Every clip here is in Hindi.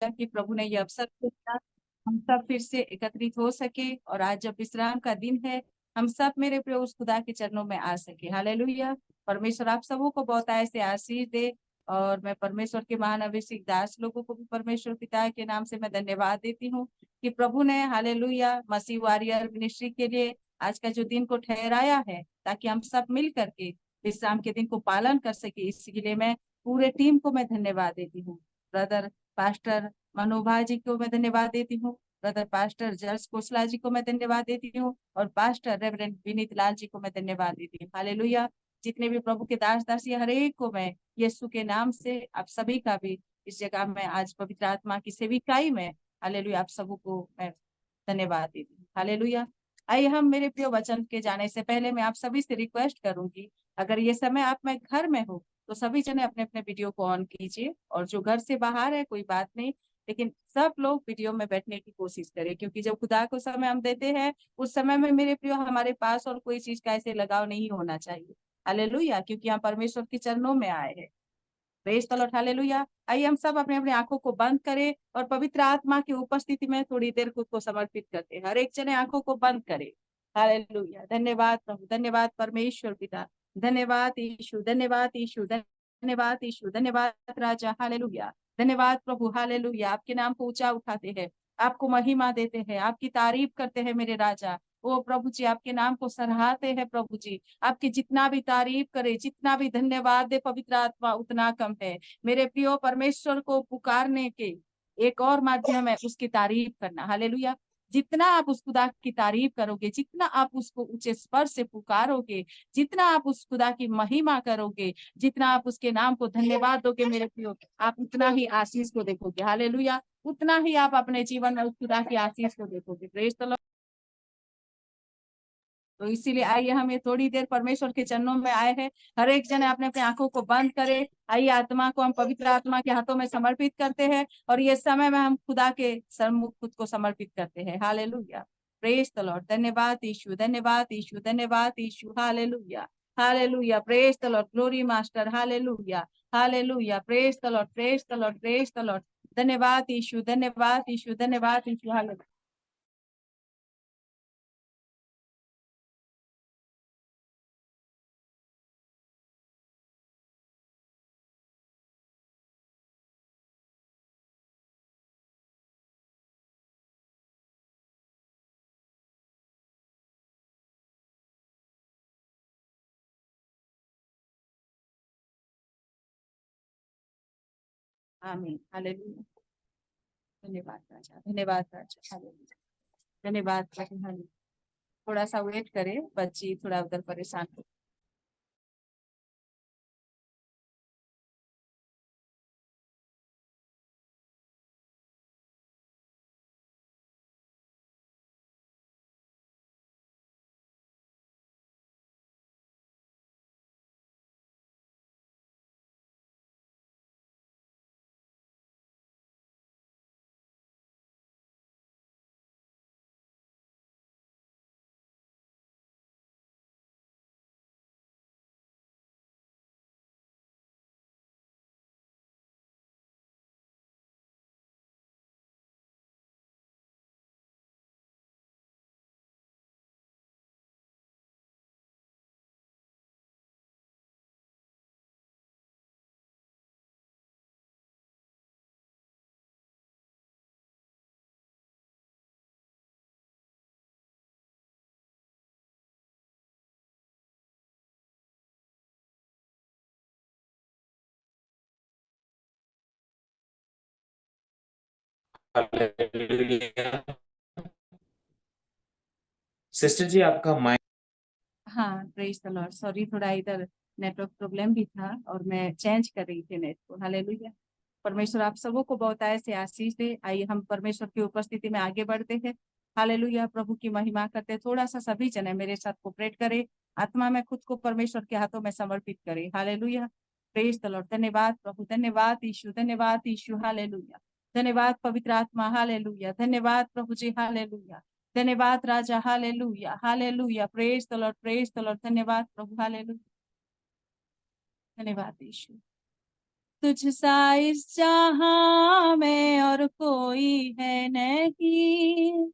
कि प्रभु ने ये अवसर दिया, हम सब फिर से एकत्रित हो सके, और आज जब विश्राम का दिन है, हम सब मेरे प्रिय उस खुदा के चरणों में आ सके। हालेलुया। परमेश्वर आप सबों को बहुत ऐसे आशीष दे। और मैं परमेश्वर के महान अभिषेक दास लोगों को भी परमेश्वर पिता के नाम से मैं धन्यवाद देती हूँ कि प्रभु ने हालेलुया मसीह वॉरियर मिनिस्ट्री के लिए आज का जो दिन को ठहराया है, ताकि हम सब मिल करके विश्राम के दिन को पालन कर सके। इसके लिए मैं पूरे टीम को मैं धन्यवाद देती हूँ। ब्रदर पास्टर मनोभा जी को मैं धन्यवाद देती हूँ, ब्रदर पास्टर जर्ज कोसला जी को मैं धन्यवाद देती हूँ, और पास्टर रेवरेंड विनीत लाल जी को मैं धन्यवाद देती हूँ। हालेलुया। जितने भी प्रभु के दास दासी हर एक को मैं यीशु के नाम से आप सभी का भी इस जगह में आज पवित्र आत्मा की सेविकाई में हालेलुया आप सबों को मैं धन्यवाद देती हूँ। हालेलुया। आइए हम मेरे प्रिय वचन के जाने से पहले मैं आप सभी से रिक्वेस्ट करूंगी, अगर ये समय आप में घर में हो तो सभी जने अपने अपने वीडियो को ऑन कीजिए, और जो घर से बाहर है कोई बात नहीं, लेकिन सब लोग वीडियो में बैठने की कोशिश करें, क्योंकि जब खुदा को समय हम देते हैं उस समय में मेरे प्रियो हमारे पास और कोई चीज का ऐसे लगाव नहीं होना चाहिए। हालेलुया। क्योंकि हम परमेश्वर के चरणों में आए हैं। Praise the Lord. हालेलुया। आइए हम सब अपने अपने आंखों को बंद करें और पवित्र आत्मा की उपस्थिति में थोड़ी देर खुद को समर्पित करते हैं। हर एक जने आंखों को बंद करे। हालेलुया। धन्यवाद प्रभु, धन्यवाद परमेश्वर पिता, धन्यवाद यीशु, धन्यवाद यीशु, धन्यवाद यीशु, धन्यवाद राजा। हालेलुया। धन्यवाद प्रभु। हालेलुया। आपके नाम को ऊंचा उठाते हैं, आपको महिमा देते हैं, आपकी तारीफ करते हैं मेरे राजा। ओ प्रभु जी, आपके नाम को सराहते हैं प्रभु जी। आपकी जितना भी तारीफ करे, जितना भी धन्यवाद दे पवित्र आत्मा, उतना कम है। मेरे प्रियो परमेश्वर को पुकारने के एक और माध्यम है उसकी तारीफ करना। हालेलुया। जितना आप उस खुदा की तारीफ करोगे, जितना आप उसको ऊंचे स्वर से पुकारोगे, जितना आप उस खुदा की महिमा करोगे, जितना आप उसके नाम को धन्यवाद दोगे मेरे प्रियो, आप उतना ही आशीष को देखोगे। हालेलुया। उतना ही आप अपने जीवन में उस खुदा की आशीष को देखोगे। Praise the Lord. तो इसीलिए आइए हम ये थोड़ी देर परमेश्वर के चरणों में आए हैं। हर एक जने अपने अपने आंखों को बंद करे। आइए आत्मा को हम पवित्र आत्मा के हाथों में समर्पित करते हैं, और ये समय में हम खुदा के सम्मुख खुद को समर्पित करते हैं। हालेलुया। Praise the Lord. धन्यवाद यीशु, धन्यवाद यीशु, धन्यवाद Yeshu. Hallelujah. Hallelujah. Praise the Lord. Glory master. Hallelujah. Hallelujah. Praise the Lord, praise the Lord, praise the Lord. धन्यवाद यीशु, धन्यवाद यीशु, धन्यवाद यीशु। हालेलुया। आमीन। हालेलुया। धन्यवाद राजा, धन्यवाद राजा। हालेलुया। धन्यवाद प्रभु। हालेलुया। थोड़ा सा वेट करें, बच्ची थोड़ा उधर परेशान हो। सिस्टर जी आपका माइक। हाँ, प्रेज द लॉर्ड। सॉरी, थोड़ा इधर नेटवर्क प्रॉब्लम भी था और मैं चेंज कर रही थी नेट को। हालेलुया। परमेश्वर आप सबों को बहुत ऐसे आशीष दे। आइए हम परमेश्वर की उपस्थिति में आगे बढ़ते हैं। हालेलुया। प्रभु की महिमा करते। थोड़ा सा सभी जने मेरे साथ कोऑपरेट करें, आत्मा में खुद को परमेश्वर के हाथों में समर्पित करें। हालेलुया। Praise the Lord. धन्यवाद प्रभु, धन्यवाद यीशु, धन्यवाद यीशु। हालेलुया। धन्यवाद पवित्र आत्मा। हालेलुया। धन्यवाद प्रभु जी। हालेलुया। धन्यवाद राजा। Hallelujah. Hallelujah. Praise the Lord, praise the Lord. धन्यवाद प्रभु। हालेलुया। धन्यवाद यीशु। तुझ सा इस जहां में और कोई है नहीं,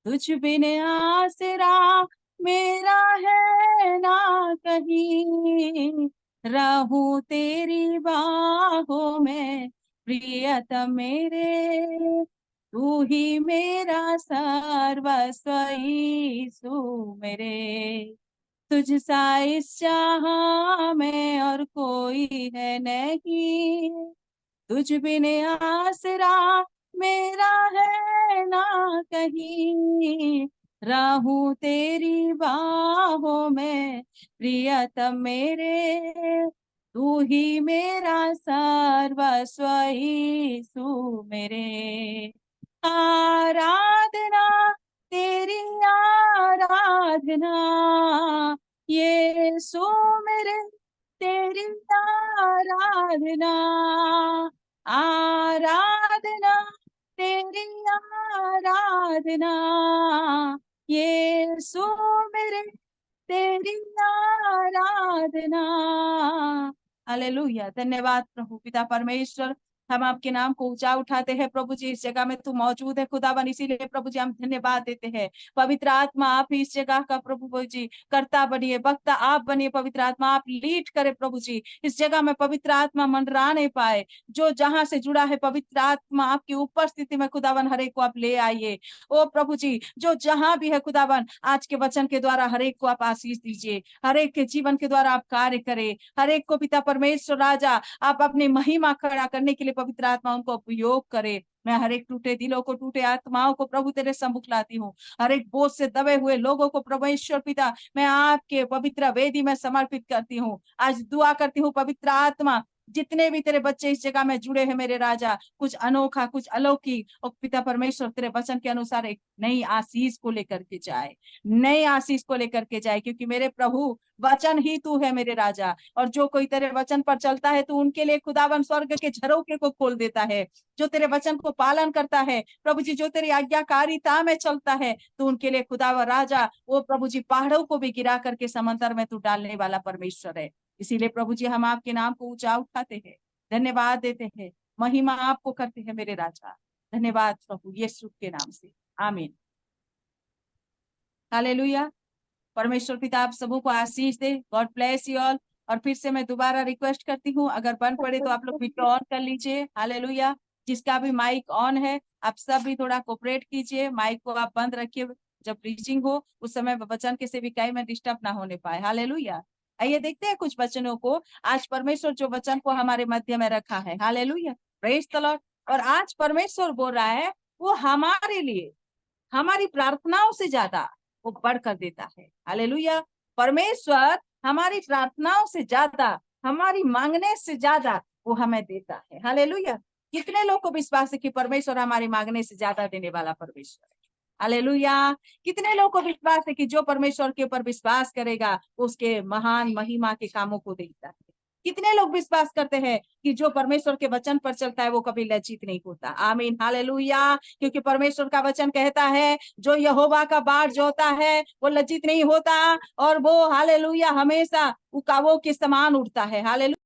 तुझ बिन आसरा मेरा है ना कहीं, रहूं तेरी बाहों में प्रियतम मेरे, तू ही मेरा सर्वस्व यीशु मेरे। तुझ सा इस जहां में और कोई है नहीं, तुझ बिन आसरा मेरा है ना कहीं, रहूं तेरी बाहों में प्रियतम मेरे, तू ही मेरा सर्वस्व यीशु मेरे। आराधना तेरी आराधना यीशु मेरे, तेरी आराधना, आराधना तेरी आराधना यीशु मेरे, तेरी आराधना। हालेलुया। धन्यवाद प्रभु पिता परमेश्वर, हम आपके नाम को ऊंचा उठाते हैं प्रभु जी। इस जगह में तू मौजूद है खुदावन, इसीलिए प्रभु जी हम धन्यवाद देते हैं। पवित्र आत्मा आप ही इस जगह का प्रभु जी कर्ता बनिए, वक्ता आप बनिए। पवित्र आत्मा आप लीड करे प्रभु जी, इस जगह में पवित्र आत्मा मंडरा नहीं पाए। जो जहां से जुड़ा है पवित्र आत्मा आपकी उपस्थिति में खुदावन हर एक को आप ले आइए। ओ प्रभु जी, जो जहां भी है खुदावन, आज के वचन के द्वारा हर एक को आप आशीष दीजिए, हर एक के जीवन के द्वारा आप कार्य करें, हर एक को पिता परमेश्वर राजा आप अपनी महिमा खड़ा करने के लिए पवित्र आत्मा उनको उपयोग करे। मैं हर एक टूटे दिलों को, टूटे आत्माओं को प्रभु तेरे सम्मुख लाती हूँ। हर एक बोझ से दबे हुए लोगों को परमेश्वर पिता मैं आपके पवित्र वेदी में समर्पित करती हूँ। आज दुआ करती हूँ पवित्र आत्मा, जितने भी तेरे बच्चे इस जगह में जुड़े हैं मेरे राजा, कुछ अनोखा कुछ अलौकिक और पिता परमेश्वर तेरे वचन के अनुसार एक नई आशीष को लेकर के जाए, नई आशीष को लेकर के जाए, क्योंकि मेरे प्रभु वचन ही तू है मेरे राजा। और जो कोई तेरे वचन पर चलता है तो उनके लिए खुदावन स्वर्ग के झरोखे को खोल देता है। जो तेरे वचन को पालन करता है प्रभु जी, जो तेरी आज्ञाकारिता में चलता है तो उनके लिए खुदावन राजा वो प्रभु जी पहाड़ों को भी गिरा करके समंदर में तू डालने वाला परमेश्वर है। इसीलिए प्रभु जी हम आपके नाम को ऊंचा उठाते हैं, धन्यवाद देते हैं, महिमा आपको करते हैं मेरे राजा। धन्यवाद प्रभु यीशु के नाम से, आमीन। हालेलुया। परमेश्वर पिता आप सबों को आशीष दे। God bless you all. और फिर से मैं दोबारा रिक्वेस्ट करती हूँ, अगर बंद पड़े तो आप लोग वीडियो ऑन कर लीजिए। हालेलुया। जिसका भी माइक ऑन है आप सब भी थोड़ा कोऑपरेट कीजिए, माइक को आप बंद रखिए। जब रीचिंग हो उस समय वचन के सेविकाई में डिस्टर्ब ना होने पाए। हालेलुया। आइए देखते हैं कुछ वचनों को। आज परमेश्वर जो वचन को हमारे मध्य में रखा है, हालेलुया, प्रेज द लॉर्ड। और आज परमेश्वर बोल रहा है वो हमारे लिए हमारी प्रार्थनाओं से ज्यादा वो बढ़कर देता है। हालेलुया। परमेश्वर हमारी प्रार्थनाओं से ज्यादा, हमारी मांगने से ज्यादा वो हमें देता है। हालेलुया। कितने लोग को विश्वास है कि परमेश्वर हमारी मांगने से ज्यादा देने वाला परमेश्वर है। हालेलुया। कितने लोग को विश्वास है कि जो परमेश्वर के ऊपर विश्वास करेगा उसके महान महिमा के कामों को देखता है। कितने लोग विश्वास करते हैं कि जो परमेश्वर के वचन पर चलता है वो कभी लज्जित नहीं होता। आमीन। हालेलुया। क्योंकि परमेश्वर का वचन कहता है जो यहोवा का बाढ़ जोता है वो लज्जित नहीं होता, और वो हालेलुया हमेशा उकाबों के समान उठता है। हालेलुया।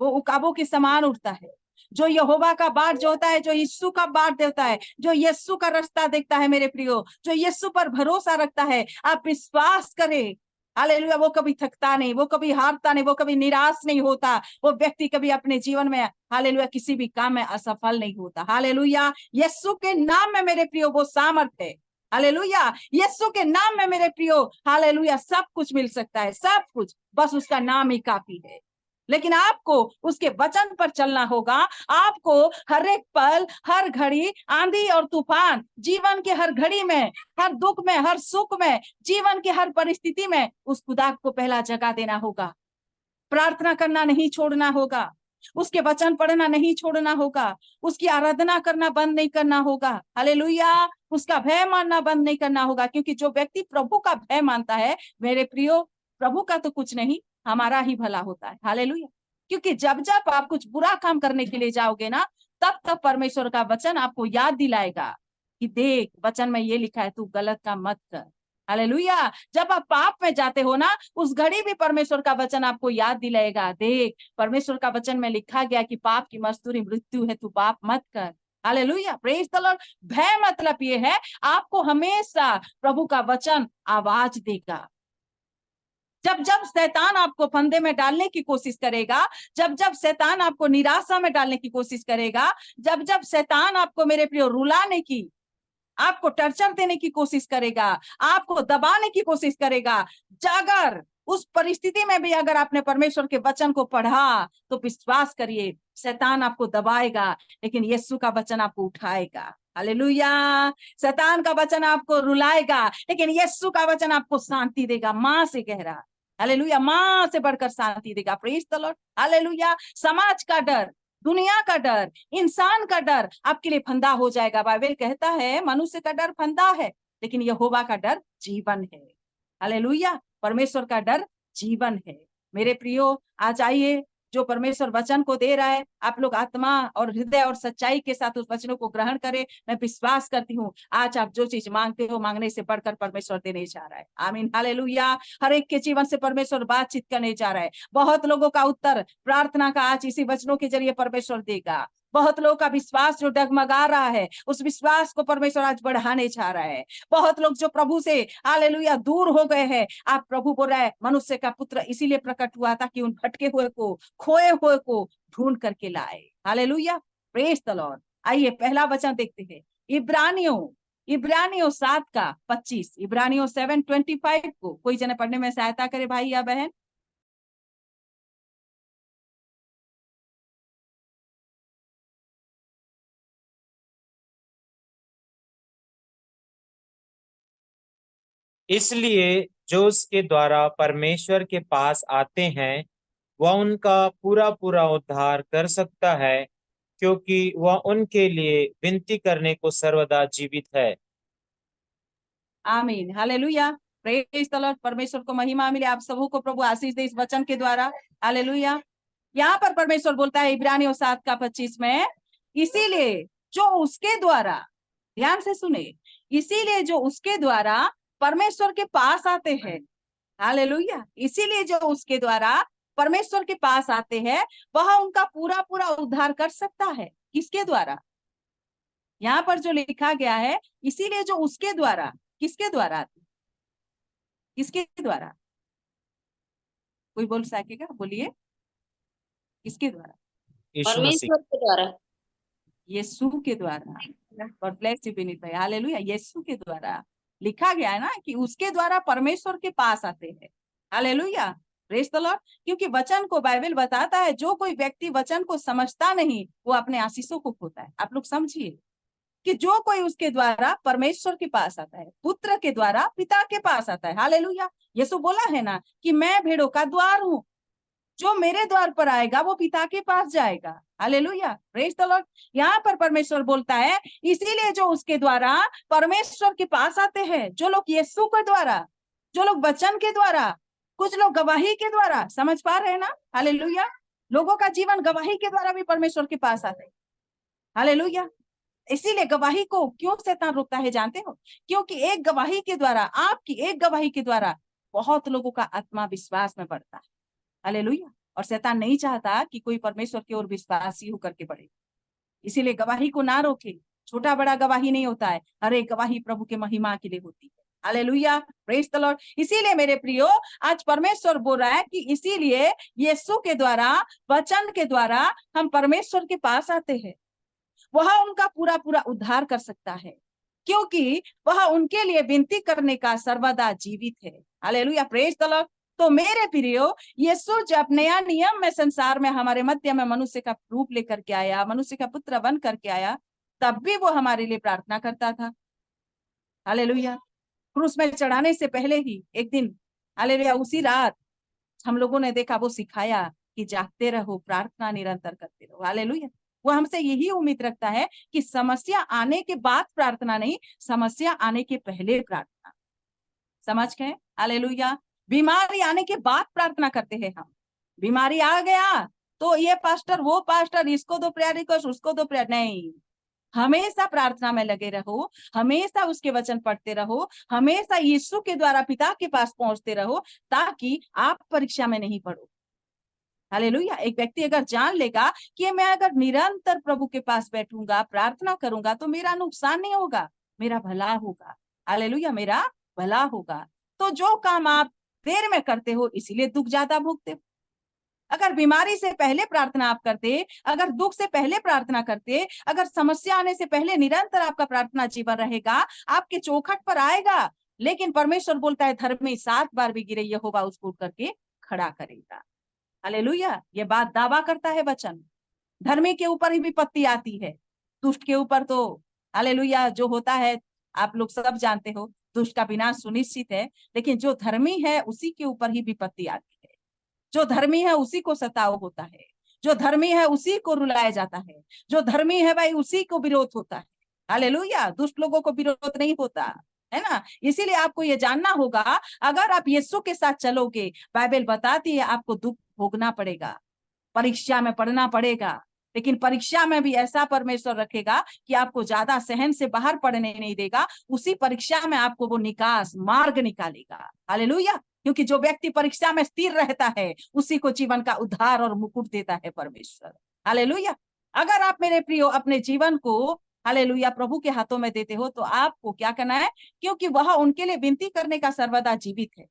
वो उकाबों के समान उठता है। जो यहोवा का बाट जोता है, जो यीशु का बाट देता है, जो यीशु का रास्ता देखता है मेरे प्रियो, जो यीशु पर भरोसा रखता है, आप विश्वास करें, हालेलुया, वो कभी थकता नहीं, वो कभी हारता नहीं, वो कभी निराश नहीं होता। वो व्यक्ति कभी अपने जीवन में हालेलुया किसी भी काम में असफल नहीं होता। हालेलुया। यीशु के नाम में मेरे प्रियो वो सामर्थ है। हालेलुया। यीशु के नाम में मेरे प्रियो हालेलुया सब कुछ मिल सकता है, सब कुछ, बस उसका नाम ही काफी है। लेकिन आपको उसके वचन पर चलना होगा। आपको हर एक पल, हर घड़ी, आंधी और तूफान, जीवन के हर घड़ी में, हर दुख में, हर सुख में, जीवन की हर परिस्थिति में उस खुदा को पहला जगह देना होगा। प्रार्थना करना नहीं छोड़ना होगा, उसके वचन पढ़ना नहीं छोड़ना होगा, उसकी आराधना करना बंद नहीं करना होगा। हालेलुया। उसका भय मानना बंद नहीं करना होगा, क्योंकि जो व्यक्ति प्रभु का भय मानता है मेरे प्रियो, प्रभु का तो कुछ नहीं, हमारा ही भला होता है। हालेलुया। क्योंकि जब जब आप कुछ बुरा काम करने के लिए जाओगे ना, तब तब परमेश्वर का वचन आपको याद दिलाएगा कि देख वचन में ये लिखा है, तू गलत काम मत कर। हालेलुया। जब आप पाप में जाते हो ना, उस घड़ी भी परमेश्वर का वचन आपको याद दिलाएगा, देख परमेश्वर का वचन में लिखा गया कि पाप की मजदूरी मृत्यु है, तू पाप मत कर। Hallelujah, praise the Lord. भय मतलब ये है, आपको हमेशा प्रभु का वचन आवाज देगा। जब जब शैतान आपको फंदे में डालने की कोशिश करेगा, जब जब शैतान आपको निराशा में डालने की कोशिश करेगा, जब जब शैतान आपको मेरे प्रिय रुलाने की, आपको टर्चर देने की कोशिश करेगा, आपको दबाने की कोशिश करेगा, जागर उस परिस्थिति में भी अगर आपने परमेश्वर के वचन को पढ़ा तो विश्वास करिए, शैतान आपको दबाएगा लेकिन यीशु का वचन आपको उठाएगा। हालेलुया। शैतान का वचन आपको रुलाएगा लेकिन यीशु का वचन आपको शांति देगा, मां से कह रहा। हालेलुया, मां से बढ़कर शांति देगा। Praise the Lord. हालेलुया। समाज का डर, दुनिया का डर, इंसान का डर आपके लिए फंदा हो जाएगा। बाइबल कहता है मनुष्य का डर फंदा है लेकिन यहोवा का डर जीवन है। हालेलुया, परमेश्वर का डर जीवन है। मेरे प्रियो, आज आइए, जो परमेश्वर वचन को दे रहा है, आप लोग आत्मा और हृदय और सच्चाई के साथ उस वचनों को ग्रहण करें। मैं विश्वास करती हूँ आज आप जो चीज मांगते हो, मांगने से बढ़कर परमेश्वर देने जा रहा है। आमीन, हालेलुया। हर एक के जीवन से परमेश्वर बातचीत करने जा रहा है। बहुत लोगों का उत्तर प्रार्थना का आज इसी वचनों के जरिए परमेश्वर देगा। बहुत लोगों का विश्वास जो डगमगा रहा है, उस विश्वास को परमेश्वर आज बढ़ाने जा रहा है। बहुत लोग जो प्रभु से हालेलुया दूर हो गए हैं, आप प्रभु बोल रहा है मनुष्य का पुत्र इसीलिए प्रकट हुआ था कि उन भटके हुए को, खोए हुए को ढूंढ करके लाए। Hallelujah, praise the Lord. आइए पहला वचन देखते हैं, इब्रानियों 7:25। इब्रानियों 7:25 को कोई जने पढ़ने में सहायता करे भाई या बहन। इसलिए जो उसके द्वारा परमेश्वर के पास आते हैं वह उनका पूरा पूरा उद्धार कर सकता है, क्योंकि वह उनके लिए विनती करने को सर्वदा जीवित है। आमीन, हालेलुया, प्रेज द लॉर्ड। परमेश्वर को महिमा मिले, आप सबों को प्रभु आशीष दे इस वचन के द्वारा। हालेलुया। यहाँ पर परमेश्वर बोलता है इब्रानियों 7:25 में, इसीलिए जो उसके द्वारा, ध्यान से सुने, इसीलिए जो उसके द्वारा परमेश्वर के पास आते हैं। हालेलुया, इसीलिए जो उसके द्वारा परमेश्वर के पास आते हैं वह उनका पूरा पूरा उद्धार कर सकता है। किसके द्वारा? यहाँ पर जो लिखा गया है, इसीलिए जो उसके द्वारा, किसके द्वारा आते, किसके द्वारा? कोई बोल सकेगा? बोलिए, किसके द्वारा? यीशु मसीह। परमेश्वर के द्वारा, यीशु के द्वारा। गॉड ब्लेस यू विनीत भाई। हालेलुया, यीशु के द्वारा लिखा गया है ना कि उसके द्वारा परमेश्वर के पास आते हैं। Hallelujah, praise the Lord. क्योंकि वचन को बाइबल बताता है जो कोई व्यक्ति वचन को समझता नहीं वो अपने आशीषों को खोता है। आप लोग समझिए कि जो कोई उसके द्वारा परमेश्वर के पास आता है, पुत्र के द्वारा पिता के पास आता है। हालेलुया, यीशु बोला है ना कि मैं भेड़ों का द्वार हूँ, जो मेरे द्वार पर आएगा वो पिता के पास जाएगा। Hallelujah, praise the Lord. यहाँ पर परमेश्वर बोलता है इसीलिए जो उसके द्वारा परमेश्वर के पास आते हैं, जो लोग यीशु के द्वारा, जो लोग वचन के द्वारा, कुछ लोग गवाही के द्वारा, समझ पा रहे हैं ना? हालेलुया, लोगों का जीवन गवाही के द्वारा भी परमेश्वर के पास आते हैं। हालेलुया, इसीलिए गवाही को क्यों शैतान रोकता है जानते हो? क्योंकि एक गवाही के द्वारा, आपकी एक गवाही के द्वारा बहुत लोगों का आत्मा विश्वास में बढ़ता है। हालेलुया, और शैतान नहीं चाहता कि कोई परमेश्वर की ओर विश्वासी होकर के बढ़े। इसीलिए गवाही को ना रोके। छोटा बड़ा गवाही नहीं होता है, हर एक गवाही प्रभु के महिमा के लिए होती है। Hallelujah, praise the Lord. इसीलिए मेरे प्रियो, आज परमेश्वर बोल रहा है कि इसीलिए यीशु के द्वारा, वचन के द्वारा हम परमेश्वर के पास आते हैं। वह उनका पूरा पूरा उद्धार कर सकता है क्योंकि वह उनके लिए विनती करने का सर्वदा जीवित है। Hallelujah, praise the Lord. तो मेरे प्रियो, यीशु जब नया नियम में संसार में हमारे मध्य में मनुष्य का रूप लेकर के आया, मनुष्य का पुत्र बन करके आया, तब भी वो हमारे लिए प्रार्थना करता था। हालेलुया, क्रूस में चढ़ाने से पहले ही एक दिन, हालेलुया, उसी रात हम लोगों ने देखा, वो सिखाया कि जागते रहो, प्रार्थना निरंतर करते रहो। हालेलुया, वो हमसे यही उम्मीद रखता है कि समस्या आने के बाद प्रार्थना नहीं, समस्या आने के पहले प्रार्थना। समझ गए? हालेलुया, बीमारी आने के बाद प्रार्थना करते हैं हम। बीमारी आ गया तो ये पास्टर वो पास्टर, इसको दो प्रेयर रिक्वेस्ट, उसको दो प्रेयर, नहीं। हमेशा प्रार्थना में लगे रहो, हमेशा उसके वचन पढ़ते रहो, हमेशा यीशु के द्वारा पिता के पास पहुंचते रहो, ताकि आप परीक्षा में नहीं पड़ो। हालेलुया। एक व्यक्ति अगर जान लेगा कि मैं अगर निरंतर प्रभु के पास बैठूंगा, प्रार्थना करूंगा, तो मेरा नुकसान नहीं होगा, मेरा भला होगा। हालेलुया, मेरा भला होगा। तो जो काम आप देर में करते हो, इसीलिए दुख ज्यादा भोगते हो। अगर बीमारी से पहले प्रार्थना आप करते, अगर दुख से पहले प्रार्थना करते, अगर समस्या आने से पहले निरंतर आपका प्रार्थना जीवन रहेगा, आपके चौखट पर आएगा। लेकिन परमेश्वर बोलता है, धर्मी 7 बार भी गिरे, यहोवा उसको उठ करके खड़ा करेगा। हालेलुया, ये बात दावा करता है वचन। धर्मी के ऊपर ही विपत्ति आती है, दुष्ट के ऊपर तो हालेलुया जो होता है आप लोग सब जानते हो, दुष्ट का विनाश सुनिश्चित है। लेकिन जो धर्मी है उसी के ऊपर ही विपत्ति आती है, जो धर्मी है उसी को सताव होता है, जो धर्मी है उसी को रुलाया जाता है, जो धर्मी है भाई उसी को विरोध होता है। हालेलुया, दुष्ट लोगों को विरोध नहीं होता है ना। इसीलिए आपको ये जानना होगा, अगर आप यीशु के साथ चलोगे, बाइबल बताती है आपको दुख भोगना पड़ेगा, परीक्षा में पढ़ना पड़ेगा। लेकिन परीक्षा में भी ऐसा परमेश्वर रखेगा कि आपको ज्यादा सहन से बाहर पढ़ने नहीं देगा, उसी परीक्षा में आपको वो निकास मार्ग निकालेगा। हालेलुया, क्योंकि जो व्यक्ति परीक्षा में स्थिर रहता है, उसी को जीवन का उद्धार और मुकुट देता है परमेश्वर। हालेलुया। अगर आप मेरे प्रियो अपने जीवन को हालेलुया प्रभु के हाथों में देते हो, तो आपको क्या करना है, क्योंकि वह उनके लिए विनती करने का सर्वदा जीवित है।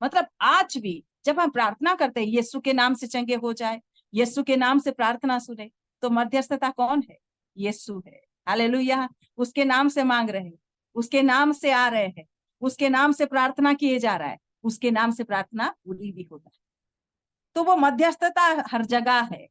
मतलब आज भी जब हम प्रार्थना करते हैं, यीशु के नाम से चंगे हो जाए, यीशु के नाम से प्रार्थना सुने, तो मध्यस्थता कौन है? यीशु है। हालेलुया, उसके नाम से मांग रहे हैं, उसके नाम से आ रहे हैं, उसके नाम से प्रार्थना किए जा रहा है, उसके नाम से प्रार्थना पूरी भी होता है। तो वो मध्यस्थता हर जगह है,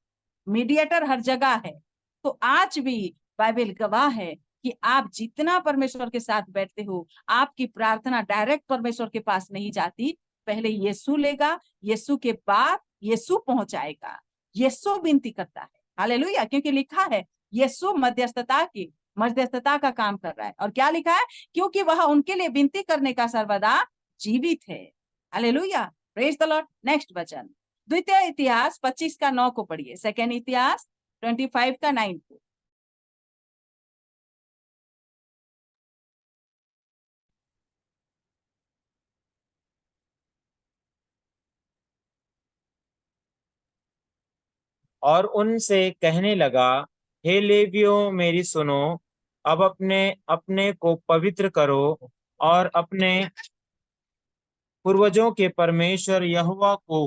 मीडिएटर हर जगह है। तो आज भी बाइबल गवाह है कि आप जितना परमेश्वर के साथ बैठते हो, आपकी प्रार्थना डायरेक्ट परमेश्वर के पास नहीं जाती, पहले यीशु लेगा, यीशु के बाद यीशु पहुंचाएगा, यीशु विनती करता है। हालेलुया, क्योंकि लिखा है यीशु मध्यस्थता का काम कर रहा है। और क्या लिखा है? क्योंकि वह उनके लिए विनती करने का सर्वदा जीवित है। Hallelujah, praise the Lord. Next वचन, द्वितीय इतिहास 25 का 9 को पढ़िए, सेकेंड इतिहास 25 का 9 को। और उनसे कहने लगा, हे लेवियों मेरी सुनो, अब अपने अपने को पवित्र करो और अपने पूर्वजों के परमेश्वर यहोवा को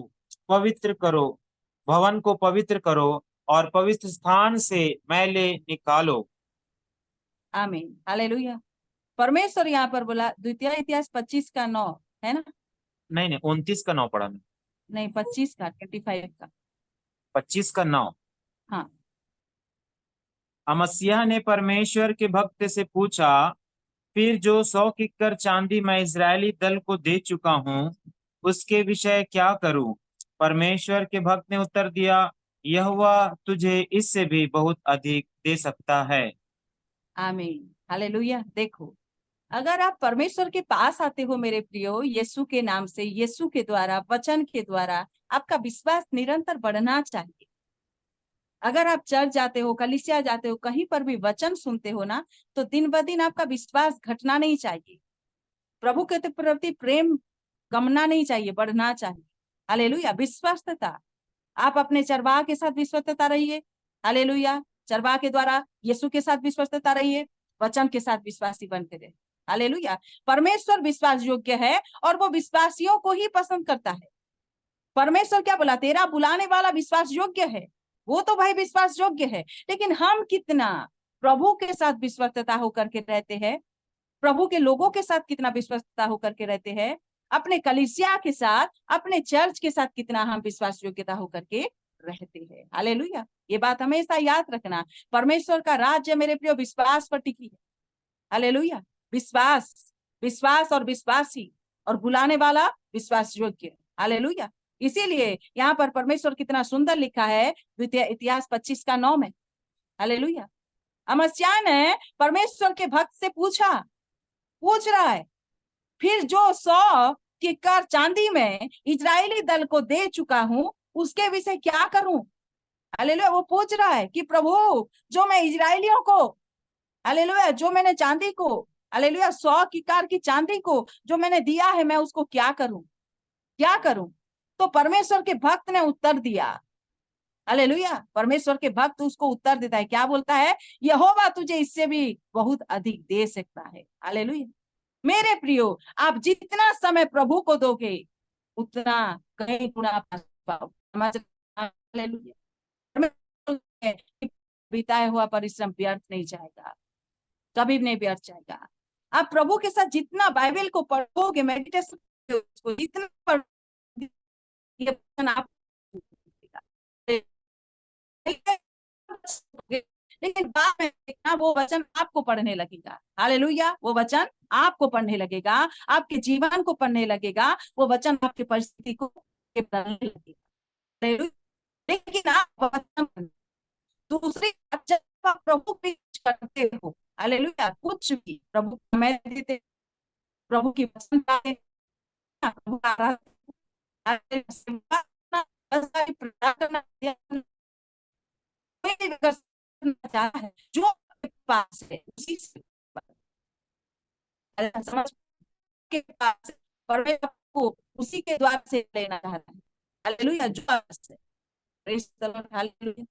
पवित्र करो, भवन को पवित्र करो और पवित्र स्थान से मैले निकालो। आमीन, हालेलुया। परमेश्वर यहाँ पर बोला, द्वितीय इतिहास 25 का 9 है ना? नहीं नहीं, 29 का 9 पढ़ा मैं। नहीं, 25 का 25 का 25 का 9। हाँ। अमस्याह ने परमेश्वर के भक्त से पूछा, फिर जो 100 किक्कर चांदी मैं इजरायली दल को दे चुका हूँ, उसके विषय क्या करूं? परमेश्वर के भक्त ने उत्तर दिया, यहोवा तुझे इससे भी बहुत अधिक दे सकता है। आमीन, हालेलुया। देखो, अगर आप परमेश्वर के पास आते हो मेरे प्रियो, यीशु के नाम से, यीशु के द्वारा, वचन के द्वारा, आपका विश्वास निरंतर बढ़ना चाहिए। अगर आप चर्च जाते हो, कलीसिया जाते हो, कहीं पर भी वचन सुनते हो ना, तो दिन ब दिन आपका विश्वास घटना नहीं चाहिए, प्रभु के प्रति प्रेम कमना नहीं चाहिए, बढ़ना चाहिए। हालेलुया, विश्वस्तता। आप अपने चरवाह के साथ विश्वस्तता रहिए। हालेलुया, चरवाह के द्वारा यीशु के साथ विश्वस्तता रहिए, वचन के साथ विश्वासी बनते रहे। हालेलुया, परमेश्वर विश्वास योग्य है और वो विश्वासियों को ही पसंद करता है। परमेश्वर क्या बोला? तेरा बुलाने वाला विश्वास योग्य है। वो तो भाई विश्वास योग्य है, लेकिन हम कितना प्रभु के साथ विश्वस्तता होकर के रहते हैं, प्रभु के लोगों के साथ कितना विश्वस्तता होकर के रहते हैं, अपने कलीसिया के साथ, अपने चर्च के साथ कितना हम विश्वास योग्यता होकर के रहते हैं। हालेलुया, ये बात हमेशा याद रखना। परमेश्वर का राज्य मेरे प्रिय विश्वास पर टिकी है। हालेलुया, विश्वास, विश्वास और विश्वासी और बुलाने वाला विश्वास योग्य। हालेलुया, इसीलिए यहाँ पर परमेश्वर कितना सुंदर लिखा है द्वितीय इतिहास 25 का 9 में। हालेलुया, अमस्याह ने परमेश्वर के भक्त से पूछ रहा है, फिर जो 100 किक्कर चांदी में इजरायली दल को दे चुका हूं, उसके विषय क्या करूं? हालेलुया, वो पूछ रहा है कि प्रभु, जो मैं इजरायलियों को हालेलुया। जो मैंने चांदी को, हालेलुया, 100 किकार की चांदी को जो मैंने दिया है, मैं उसको क्या करूं, क्या करूं? तो परमेश्वर के भक्त ने उत्तर दिया। हालेलुया। परमेश्वर के भक्त उसको उत्तर देता है, क्या बोलता है? यहोवा तुझे इससे भी बहुत अधिक दे सकता है। हालेलुया। मेरे प्रियो, आप जितना समय प्रभु को दोगे उतना कई गुना पाओ। समझ? हालेलुया। बिताया हुआ परिश्रम व्यर्थ नहीं जाएगा, कभी नहीं व्यर्थ जाएगा। आप प्रभु के साथ जितना बाइबल को पढ़ोगे, मेडिटेशन को जितना पढ़ोगे, ये वचन आप, लेकिन बाद में देखना वो वचन आपको पढ़ने लगेगा। हालेलुया। वो वचन आपको पढ़ने लगेगा, आपके जीवन को पढ़ने लगेगा, वो वचन आपकी परिस्थिति को बदलने लगेगा। लेकिन आप वचन, दूसरी बात, जब आप प्रभु की करते हो, हालेलुया, कुछ भी प्रभु समय देते, प्रभु की वचन पाते, प्रभु का प्रार्थना, कोई भी करना चाहता है जो आपके पास है उसी से, समझ, के पास है, और मैं आपको उसी के द्वार से लेना चाहता हूँ। हालेलुया। जो आपसे, प्रेज़ द लॉर्ड, हालेलुया।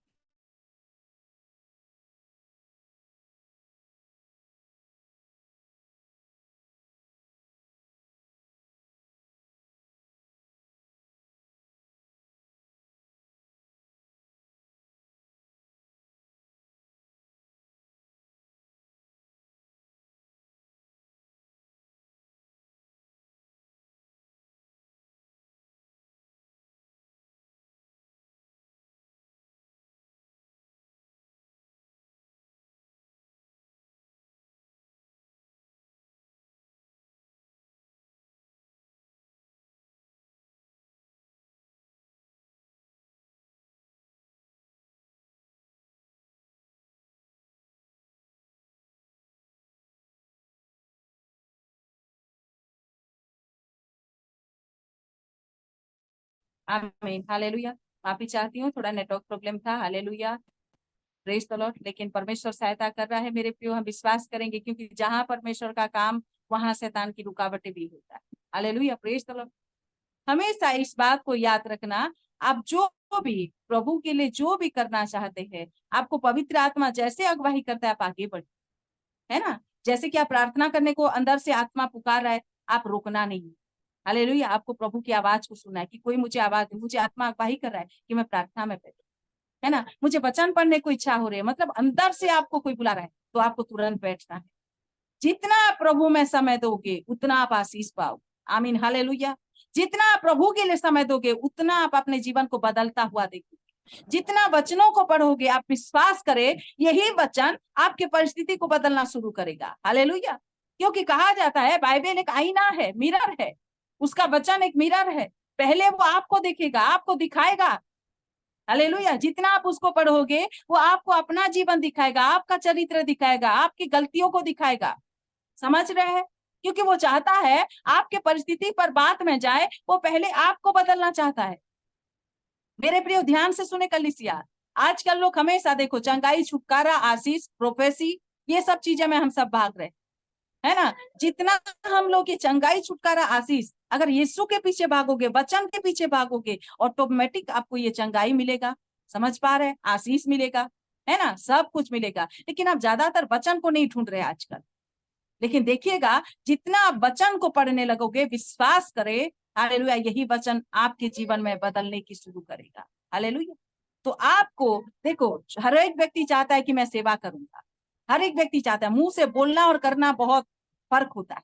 आमीन। हालेलुया। माफी चाहती हूँ, थोड़ा नेटवर्क प्रॉब्लम था। हालेलुया। Praise the Lord. लेकिन परमेश्वर सहायता कर रहा है मेरे प्रियो, हम विश्वास करेंगे, क्योंकि जहां परमेश्वर का काम वहां शैतान की रुकावटें भी होता है। हालेलुया। Praise the Lord. हमेशा इस बात को याद रखना, आप जो भी प्रभु के लिए जो भी करना चाहते हैं, आपको पवित्र आत्मा जैसे अगुवाई करता है, आप आगे बढ़े, है ना। जैसे कि आप प्रार्थना करने को अंदर से आत्मा पुकार रहा है, आप रोकना नहीं। हालेलुया। आपको प्रभु की आवाज को सुनना है कि कोई मुझे आवाज दे, मुझे आत्मा अगुवाई कर रहा है कि मैं प्रार्थना में बैठूं, है ना। मुझे वचन पढ़ने को इच्छा हो रही है, मतलब अंदर से आपको कोई बुला रहा है, तो आपको तुरंत बैठना है। जितना आप प्रभु में समय दोगे उतना आप आशीष पाओ। आमीन। हालेलुया। जितना आप प्रभु के लिए समय दोगे उतना आप अपने जीवन को बदलता हुआ देखोगे। जितना वचनों को पढ़ोगे, आप विश्वास करें, यही वचन आपके परिस्थिति को बदलना शुरू करेगा। हालेलुया। क्योंकि कहा जाता है बाइबल एक आईना है, मिरर है, उसका वचन एक मिरर है। पहले वो आपको देखेगा, आपको दिखाएगा। हालेलुया। जितना आप उसको पढ़ोगे वो आपको अपना जीवन दिखाएगा, आपका चरित्र दिखाएगा, आपकी गलतियों को दिखाएगा। समझ रहे हैं? क्योंकि वो चाहता है आपके परिस्थिति पर बात में जाए, वो पहले आपको बदलना चाहता है। मेरे प्रियो, ध्यान से सुने कलीसिया। आजकल लोग हमेशा देखो चंगाई, छुटकारा, आशीष, प्रोफेसी, ये सब चीजें में हम सब भाग रहे, है ना। जितना हम लोग ये चंगाई, छुटकारा, आशीष, अगर यीशु के पीछे भागोगे, वचन के पीछे भागोगे, ऑटोमेटिक आपको ये चंगाई मिलेगा। समझ पा रहे हैं? आशीष मिलेगा, है ना, सब कुछ मिलेगा। लेकिन आप ज्यादातर वचन को नहीं ढूंढ रहे आजकल। लेकिन देखिएगा, जितना आप वचन को पढ़ने लगोगे, विश्वास करें, हालेलुया, यही वचन आपके जीवन में बदलने की शुरू करेगा। हालेलुया। तो आपको देखो, हर एक व्यक्ति चाहता है कि मैं सेवा करूंगा, हर एक व्यक्ति चाहता है। मुंह से बोलना और करना बहुत फर्क होता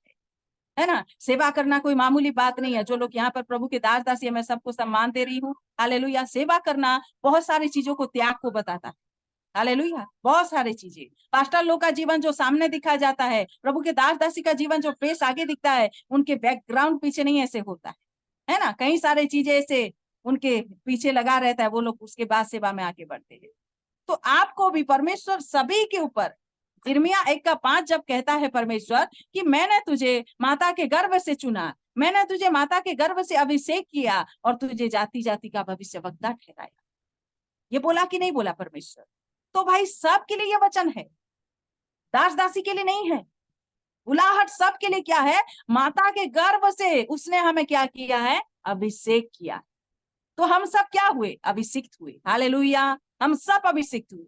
है ना। सेवा करना कोई मामूली बात नहीं है। जो लोग यहाँ पर प्रभु के दास दासी, मैं सबको सम्मान दे रही हूँ। हालेलुया। सेवा करना बहुत सारी चीजों को, त्याग को बताता है। हालेलुया। बहुत सारी चीजें, पास्टर लोग का जीवन जो सामने दिखाया जाता है, प्रभु के दास दासी का जीवन जो फेस आगे दिखता है, उनके बैकग्राउंड पीछे नहीं ऐसे होता है ना। कई सारी चीजें ऐसे उनके पीछे लगा रहता है, वो लोग उसके बाद सेवा में आगे बढ़ते हैं। तो आपको भी परमेश्वर सभी के ऊपर, यिर्मयाह 1:5 जब कहता है परमेश्वर कि मैंने तुझे माता के गर्भ से चुना, मैंने तुझे माता के गर्भ से अभिषेक किया और तुझे जाति जाति का भविष्यवक्ता ठहराया, ये बोला कि नहीं बोला परमेश्वर? तो भाई सबके लिए ये वचन है। दास दासी के लिए नहीं है, बुलाहट सबके लिए क्या है? माता के गर्भ से उसने हमें क्या किया है? अभिषेक किया। तो हम सब क्या हुए? अभिषिक्त हुए। हालेलुया, हम सब अभिषिक्त हुए।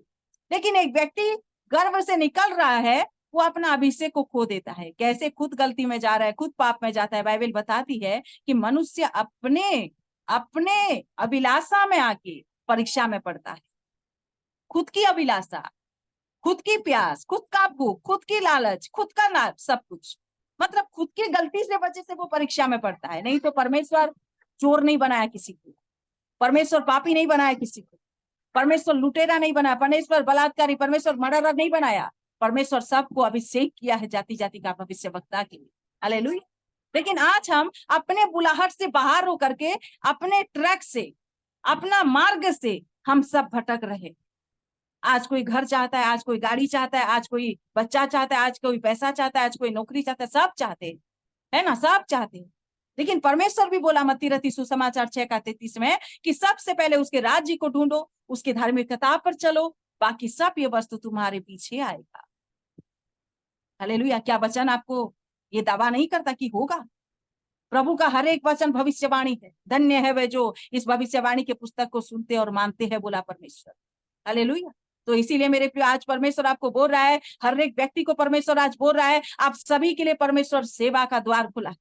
लेकिन एक व्यक्ति गर्भ से निकल रहा है, वो अपना अभिषेक को खो देता है। कैसे? खुद गलती में जा रहा है, खुद पाप में जाता है। बाइबल बताती है कि मनुष्य अपने अपने अभिलाषा में आके परीक्षा में पड़ता है। खुद की अभिलाषा, खुद की प्यास, खुद का भूख, खुद की लालच, खुद का नाच, सब कुछ, मतलब खुद की गलती से वजह से वो परीक्षा में पड़ता है। नहीं तो परमेश्वर चोर नहीं बनाया किसी को, परमेश्वर पापी नहीं बनाया किसी को, परमेश्वर लुटेरा नहीं बनाया, परमेश्वर बलात्कारी, परमेश्वर मर्डरर नहीं बनाया। परमेश्वर सबको अभिषेक किया है जाति जाति का भविष्यवक्ता के लिए। हालेलुया। लेकिन आज हम अपने बुलाहट से बाहर होकर के, अपने ट्रैक से, अपना मार्ग से हम सब भटक रहे। आज कोई घर चाहता है, आज कोई गाड़ी चाहता है, आज कोई बच्चा चाहता है, आज कोई पैसा चाहता है, आज कोई नौकरी चाहता है, सब चाहते हैं, है ना? सब चाहते हैं। लेकिन परमेश्वर भी बोला मत्ती रची सुसमाचार 6:33 में कि सबसे पहले उसके राज्य को ढूंढो, उसके धार्मिकता पर चलो, बाकी सब ये वस्तु तुम्हारे पीछे आएगा। हालेलुया। क्या वचन आपको ये दावा नहीं करता कि होगा? प्रभु का हर एक वचन भविष्यवाणी है। धन्य है वे जो इस भविष्यवाणी के पुस्तक को सुनते और मानते हैं, बोला परमेश्वर। हालेलुया। तो इसीलिए मेरे प्रिय, आज परमेश्वर आपको बोल रहा है, हर एक व्यक्ति को परमेश्वर आज बोल रहा है, आप सभी के लिए परमेश्वर सेवा का द्वार खुला है।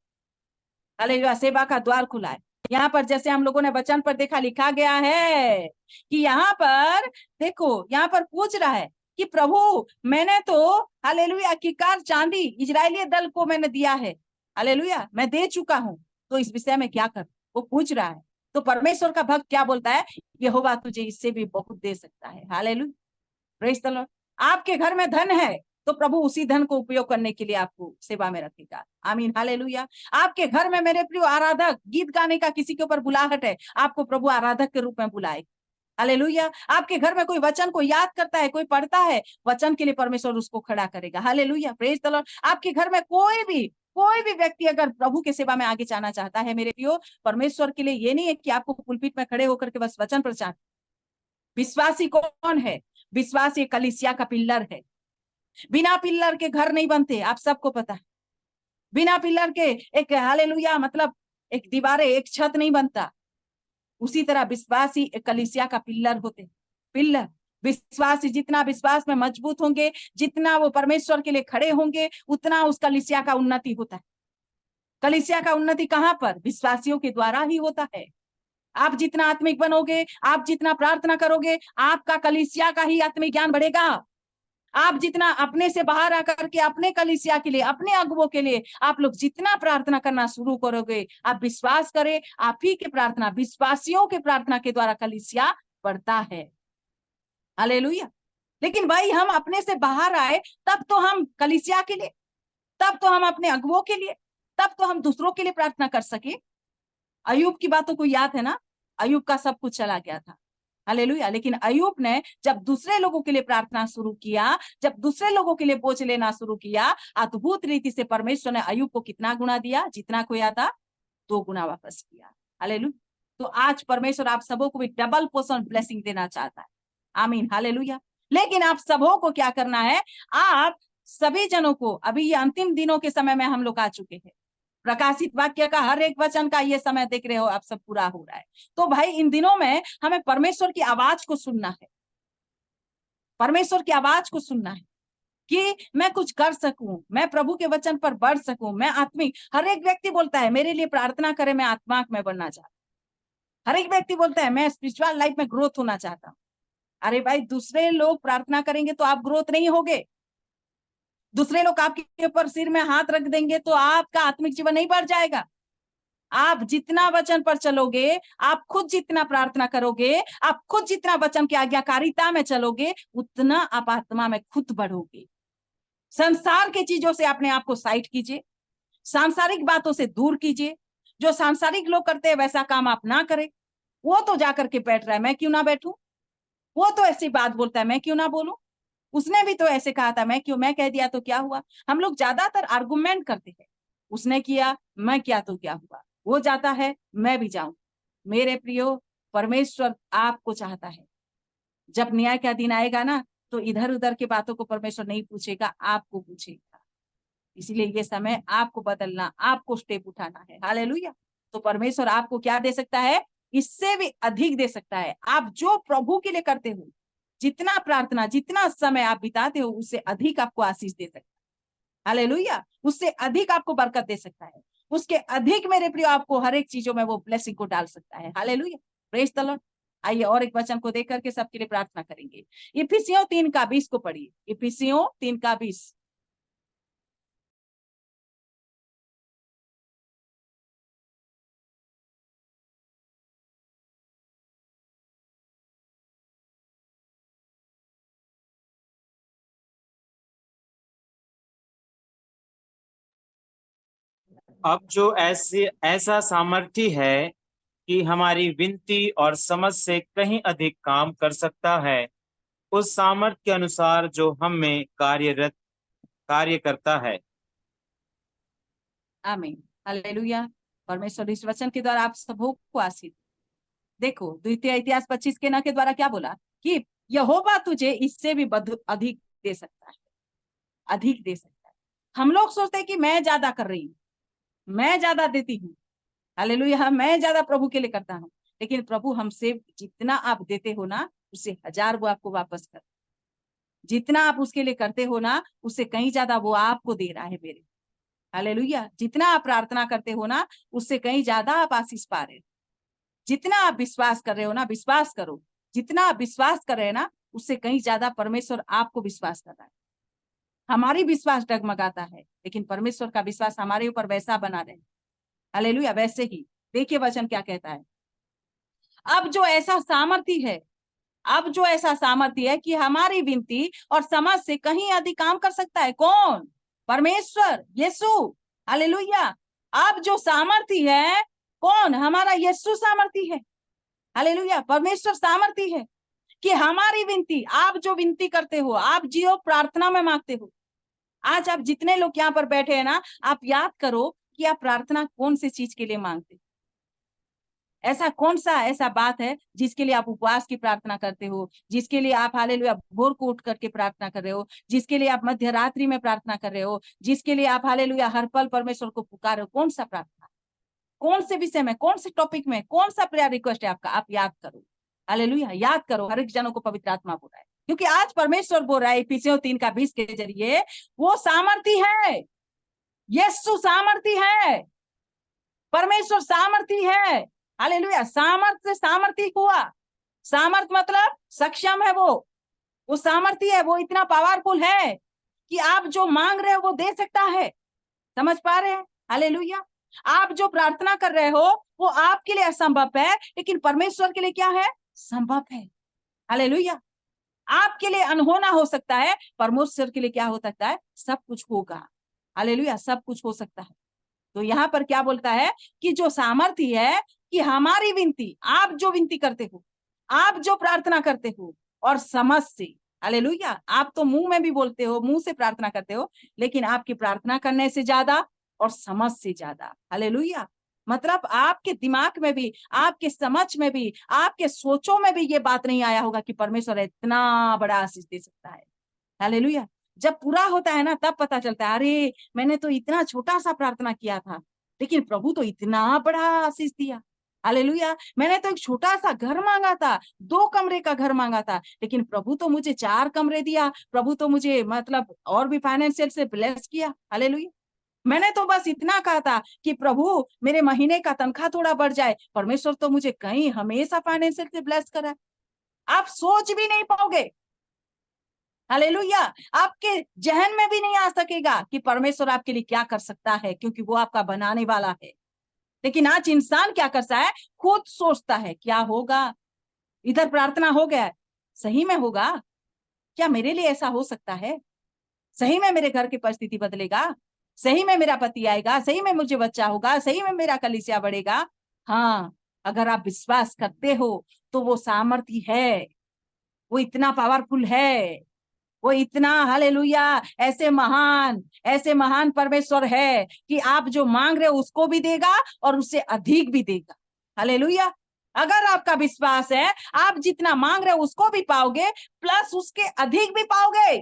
हालेलुया, सेवा का द्वार खुला है। यहाँ पर जैसे हम लोगों ने वचन पर देखा, लिखा गया है कि यहाँ पर देखो, यहाँ पर पूछ रहा है कि प्रभु मैंने तो हालेलुया किकार चांदी इजरायली दल को मैंने दिया है, हालेलुया मैं दे चुका हूं, तो इस विषय में क्या कर, वो पूछ रहा है। तो परमेश्वर का भक्त क्या बोलता है? यहोवा तुझे इससे भी बहुत दे सकता है। Hallelujah, praise the Lord. आपके घर में धन है तो प्रभु उसी धन को उपयोग करने के लिए आपको सेवा में रखेगा। आमीन, हालेलुया। आपके घर में मेरे प्रिय आराधक, गीत गाने का किसी के ऊपर बुलाहट है, आपको प्रभु आराधक के रूप में बुलाएगा। हालेलुया। आपके घर में कोई वचन को याद करता है, कोई पढ़ता है, वचन के लिए परमेश्वर उसको खड़ा करेगा। Hallelujah, praise the Lord. आपके घर में कोई भी व्यक्ति अगर प्रभु के सेवा में आगे जाना चाहता है मेरे प्रियो, परमेश्वर के लिए ये नहीं है कि आपको पुलपिट में खड़े होकर के बस वचन प्रचार। विश्वासी कौन है? विश्वासी कलीसिया का पिल्लर है। बिना पिल्लर के घर नहीं बनते, आप सबको पता है। बिना पिल्लर के एक हालेलुया मतलब एक दीवारें, एक छत नहीं बनता। उसी तरह विश्वासी एक कलीसिया का पिल्लर होते। पिल्लर विश्वासी जितना विश्वास में मजबूत होंगे, जितना वो परमेश्वर के लिए खड़े होंगे, उतना उस कलीसिया का उन्नति होता है। कलीसिया का उन्नति कहां पर? विश्वासियों के द्वारा ही होता है। आप जितना आत्मिक बनोगे, आप जितना प्रार्थना करोगे, आपका कलीसिया का ही आत्मिक ज्ञान बढ़ेगा। आप जितना अपने से बाहर आकर के अपने कलीसिया के लिए, अपने अगुवों के लिए आप लोग जितना प्रार्थना करना शुरू करोगे, आप विश्वास करें, आप ही के प्रार्थना, विश्वासियों के प्रार्थना के द्वारा कलीसिया बढ़ता है। हालेलुया। लेकिन भाई हम अपने से बाहर आए तब तो हम कलीसिया के लिए, तब तो हम अपने अगुवों के लिए, तब तो हम दूसरों के लिए प्रार्थना कर सके। अयूब की बातों को याद है ना? अयूब का सब कुछ चला गया था। हालेलुया। लेकिन अयूब ने जब दूसरे लोगों के लिए प्रार्थना शुरू किया, जब दूसरे लोगों के लिए बोझ लेना शुरू किया, अद्भुत रीति से परमेश्वर ने अयूब को कितना गुना दिया? जितना खोया था 2 गुना वापस किया। हालेलुया। तो आज परमेश्वर आप सबों को भी डबल पोर्शन ब्लेसिंग देना चाहता है। आमीन, हालेलुया। लेकिन आप सबों को क्या करना है? आप सभी जनों को, अभी ये अंतिम दिनों के समय में हम लोग आ चुके हैं, प्रकाशित वाक्य का हर एक वचन का ये समय देख रहे हो आप सब पूरा हो रहा है। तो भाई इन दिनों में हमें परमेश्वर की आवाज को सुनना है, परमेश्वर की आवाज को सुनना है कि मैं कुछ कर सकूं, मैं प्रभु के वचन पर बढ़ सकूं, मैं आत्मिक। हर एक व्यक्ति बोलता है मेरे लिए प्रार्थना करे, मैं आत्मा में बढ़ना चाहता हूं। हर एक व्यक्ति बोलता है मैं स्पिरिचुअल लाइफ में ग्रोथ होना चाहता हूं। अरे भाई, दूसरे लोग प्रार्थना करेंगे तो आप ग्रोथ नहीं होगे। दूसरे लोग आपके ऊपर सिर में हाथ रख देंगे तो आपका आत्मिक जीवन नहीं बढ़ जाएगा। आप जितना वचन पर चलोगे, आप खुद जितना प्रार्थना करोगे, आप खुद जितना वचन की आज्ञाकारिता में चलोगे, उतना आप आत्मा में खुद बढ़ोगे। संसार की चीजों से अपने आप को साइड कीजिए, सांसारिक बातों से दूर कीजिए। जो सांसारिक लोग करते हैं वैसा काम आप ना करें। वो तो जाकर के बैठ रहा है, मैं क्यों ना बैठूं? वो तो ऐसी बात बोलता है, मैं क्यों ना बोलूं? उसने भी तो ऐसे कहा था, मैं क्यों, मैं कह दिया तो क्या हुआ? हम लोग ज्यादातर आर्गुमेंट करते हैं, उसने किया मैं क्या तो क्या हुआ, वो जाता है मैं भी जाऊं। मेरे प्रियो, परमेश्वर आपको चाहता है। जब न्याय का दिन आएगा ना, तो इधर उधर की बातों को परमेश्वर नहीं पूछेगा, आपको पूछेगा। इसीलिए ये समय आपको बदलना, आपको स्टेप उठाना है। हालेलुया। तो परमेश्वर आपको क्या दे सकता है? इससे भी अधिक दे सकता है। आप जो प्रभु के लिए करते हो, जितना प्रार्थना, जितना समय आप बिताते हो, उससे अधिक आपको आशीष दे सकता है। हालेलुया। उससे अधिक आपको बरकत दे सकता है, उसके अधिक मेरे प्रिय आपको हर एक चीजों में वो ब्लेसिंग को डाल सकता है। Hallelujah, praise the Lord. आइए और एक वचन को देख करके सबके लिए प्रार्थना करेंगे। इफिसियों 3:20 को पढ़िए। इफिसियों 3:20। अब जो ऐसा सामर्थ्य है कि हमारी विनती और समझ से कहीं अधिक काम कर सकता है, उस सामर्थ्य के अनुसार जो हम में कार्य करता है। आमीन। हालेलुया। परमेश्वर इस वचन के द्वारा आप सबों को आशीष। देखो, द्वितीय इतिहास 25 के 9 के द्वारा क्या बोला कि यहोवा तुझे इससे भी अधिक दे सकता है, अधिक दे सकता है। हम लोग सोचते हैं कि मैं ज्यादा कर रही हूँ, मैं ज्यादा देती हूँ। हालेलुया, मैं ज्यादा प्रभु के लिए करता हूँ। लेकिन प्रभु हमसे जितना आप देते हो ना, उससे 1000 वो आपको वापस कर। जितना आप उसके लिए करते हो ना, उससे कहीं ज्यादा वो आपको दे रहा है मेरे। हालेलुया। जितना आप प्रार्थना करते हो ना, उससे कहीं ज्यादा आप आशीष पा रहे हो। जितना आप विश्वास कर रहे हो ना, विश्वास करो, जितना आप विश्वास कर रहे हैं ना, उससे कहीं ज्यादा परमेश्वर आपको विश्वास कर रहा है। हमारी विश्वास डगमगाता है, लेकिन परमेश्वर का विश्वास हमारे ऊपर वैसा बना रहे। हालेलुया। वैसे ही देखिए वचन क्या कहता है। अब जो ऐसा सामर्थ्य है, अब जो ऐसा सामर्थ्य है कि हमारी विनती और समझ से कहीं अधिक काम कर सकता है। कौन? परमेश्वर, यीशु। हालेलुया। अब जो सामर्थ्य है, कौन? हमारा यीशु सामर्थ्य है। हालेलुया। परमेश्वर सामर्थ्य है कि हमारी विनती, आप जो विनती करते हो, आप जो प्रार्थना में मांगते हो, आज आप जितने लोग यहाँ पर बैठे हैं ना, आप याद करो कि आप प्रार्थना कौन सी चीज के लिए मांगते हो। ऐसा कौन सा ऐसा बात है जिसके लिए आप उपवास की प्रार्थना करते हो, जिसके लिए आप हालेलुया भोर को उठ करके प्रार्थना कर रहे हो, जिसके लिए आप मध्य रात्रि में प्रार्थना कर रहे हो, जिसके लिए आप हालेलुया हर पल परमेश्वर को पुकार रहे हो? कौन सा प्रार्थना, कौन से विषय में, कौन से टॉपिक में, कौन सा प्रेयर रिक्वेस्ट है आपका? आप याद करो। हालेलुया, याद करो। हर एक जनों को पवित्र आत्मा बोल रहा है, क्योंकि आज परमेश्वर बोल रहा है इफिसियों 3:20 के जरिए, वो सामर्थ्य है, यीशु सामर्थ्य है, परमेश्वर सामर्थ्य है। हालेलुया। सामर्थ्य, सामर्थ्य हुआ, सामर्थ मतलब सक्षम है। वो सामर्थ्य है, वो इतना पावरफुल है कि आप जो मांग रहे हो वो दे सकता है। समझ पा रहे हैं? हालेलुया। आप जो प्रार्थना कर रहे हो वो आपके लिए असंभव है, लेकिन परमेश्वर के लिए क्या है? संभव है। हालेलुया। आपके लिए अनहोना हो सकता है, परमेश्वर के लिए क्या हो सकता है? सब कुछ होगा। हालेलुया, सब कुछ हो सकता है। तो यहाँ पर क्या बोलता है कि जो सामर्थ्य है कि हमारी विनती, आप जो विनती करते हो, आप जो प्रार्थना करते हो और समझ से, हालेलुया, आप तो मुंह में भी बोलते हो, मुंह से प्रार्थना करते हो, लेकिन आपकी प्रार्थना करने से ज्यादा और समझ से ज्यादा, हालेलुया, मतलब आपके दिमाग में भी, आपके समझ में भी, आपके सोचों में भी ये बात नहीं आया होगा कि परमेश्वर इतना बड़ा आशीष दे सकता है। हालेलुया। जब पूरा होता है ना, तब पता चलता है, अरे मैंने तो इतना छोटा सा प्रार्थना किया था, लेकिन प्रभु तो इतना बड़ा आशीष दिया। हालेलुया। मैंने तो एक छोटा सा घर मांगा था, 2 कमरे का घर मांगा था, लेकिन प्रभु तो मुझे 4 कमरे दिया। प्रभु तो मुझे मतलब और भी फाइनेंशियल से ब्लेस किया। हालेलुया। मैंने तो बस इतना कहा था कि प्रभु मेरे महीने का तनख्वाह थोड़ा बढ़ जाए, परमेश्वर तो मुझे कहीं हमेशा फाइनेंशियल से ब्लेस करा। आप सोच भी नहीं पाओगे। हालेलुया। आपके जहन में भी नहीं आ सकेगा कि परमेश्वर आपके लिए क्या कर सकता है, क्योंकि वो आपका बनाने वाला है। लेकिन आज इंसान क्या करता है? खुद सोचता है क्या होगा। इधर प्रार्थना हो गया, सही में होगा क्या? मेरे लिए ऐसा हो सकता है? सही में मेरे घर की परिस्थिति बदलेगा? सही में मेरा पति आएगा? सही में मुझे बच्चा होगा? सही में मेरा कलीसिया बढ़ेगा? हाँ, अगर आप विश्वास करते हो तो वो सामर्थ्य है, वो इतना पावरफुल है, वो इतना, हालेलुया, ऐसे महान परमेश्वर है कि आप जो मांग रहे हो उसको भी देगा और उससे अधिक भी देगा। हालेलुया। अगर आपका विश्वास है, आप जितना मांग रहे हो उसको भी पाओगे, प्लस उसके अधिक भी पाओगे।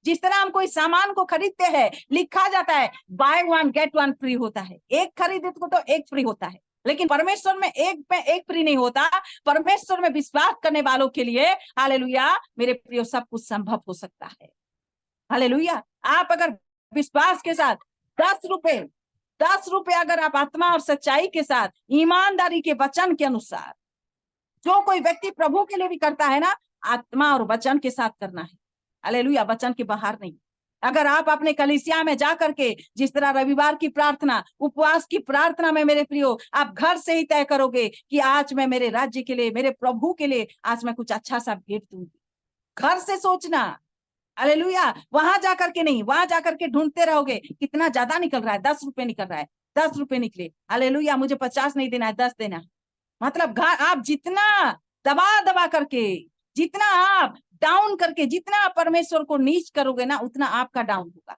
जिस तरह हम कोई सामान को खरीदते हैं, लिखा जाता है by one get one free होता है, एक खरीदे तो एक फ्री होता है। लेकिन परमेश्वर में एक फ्री नहीं होता। परमेश्वर में विश्वास करने वालों के लिए हालेलुया मेरे प्रियो सब कुछ संभव हो सकता है। हालेलुया। आप अगर विश्वास के साथ 10 रुपए अगर आप आत्मा और सच्चाई के साथ ईमानदारी के वचन के अनुसार, जो कोई व्यक्ति प्रभु के लिए भी करता है ना, आत्मा और वचन के साथ करना है। हालेलुया, वचन के बाहर नहीं। अगर आप अपने कलीसिया में जाकर के जिस तरह रविवार की प्रार्थना, उपवास की प्रार्थना में मेरे प्रियो आप घर से ही तय करोगे कि आज मैं मेरे राज्य के लिए, मेरे प्रभु के लिए आज मैं कुछ अच्छा सा भेंट दूंगी, घर से सोचना। हालेलुया, वहां जाकर के नहीं, वहां जाकर के ढूंढते रहोगे कितना ज्यादा निकल रहा है, 10 रुपए निकल रहा है, 10 रुपए निकले, हालेलुया मुझे 50 नहीं देना है, 10 देना है। मतलब आप जितना दबा दबा करके, जितना आप डाउन करके, जितना आप परमेश्वर को नीच करोगे ना, उतना आपका डाउन होगा।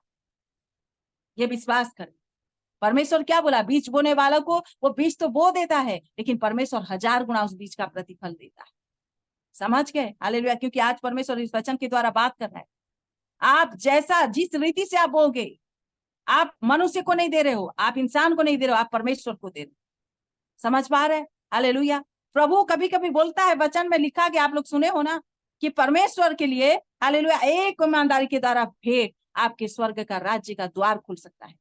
ये विश्वास करें। परमेश्वर क्या बोला, बीज बोने वालों को वो बीज तो बो देता है, लेकिन परमेश्वर 1000 गुना उस बीज का प्रतिफल देता है। समझ गए? हालेलुया। क्योंकि आज परमेश्वर इस वचन के द्वारा बात कर रहा है। आप जैसा जिस रीति से आप बोगे, आप मनुष्य को नहीं दे रहे हो, आप इंसान को नहीं दे रहे हो, आप परमेश्वर को दे रहे हो। समझ पा रहे? हालेलुया। प्रभु कभी कभी बोलता है, वचन में लिखा कि आप लोग सुने हो ना, कि परमेश्वर के लिए हालेलुया एक ईमानदारी के द्वारा भेंट आपके स्वर्ग का राज्य का द्वार खुल सकता है।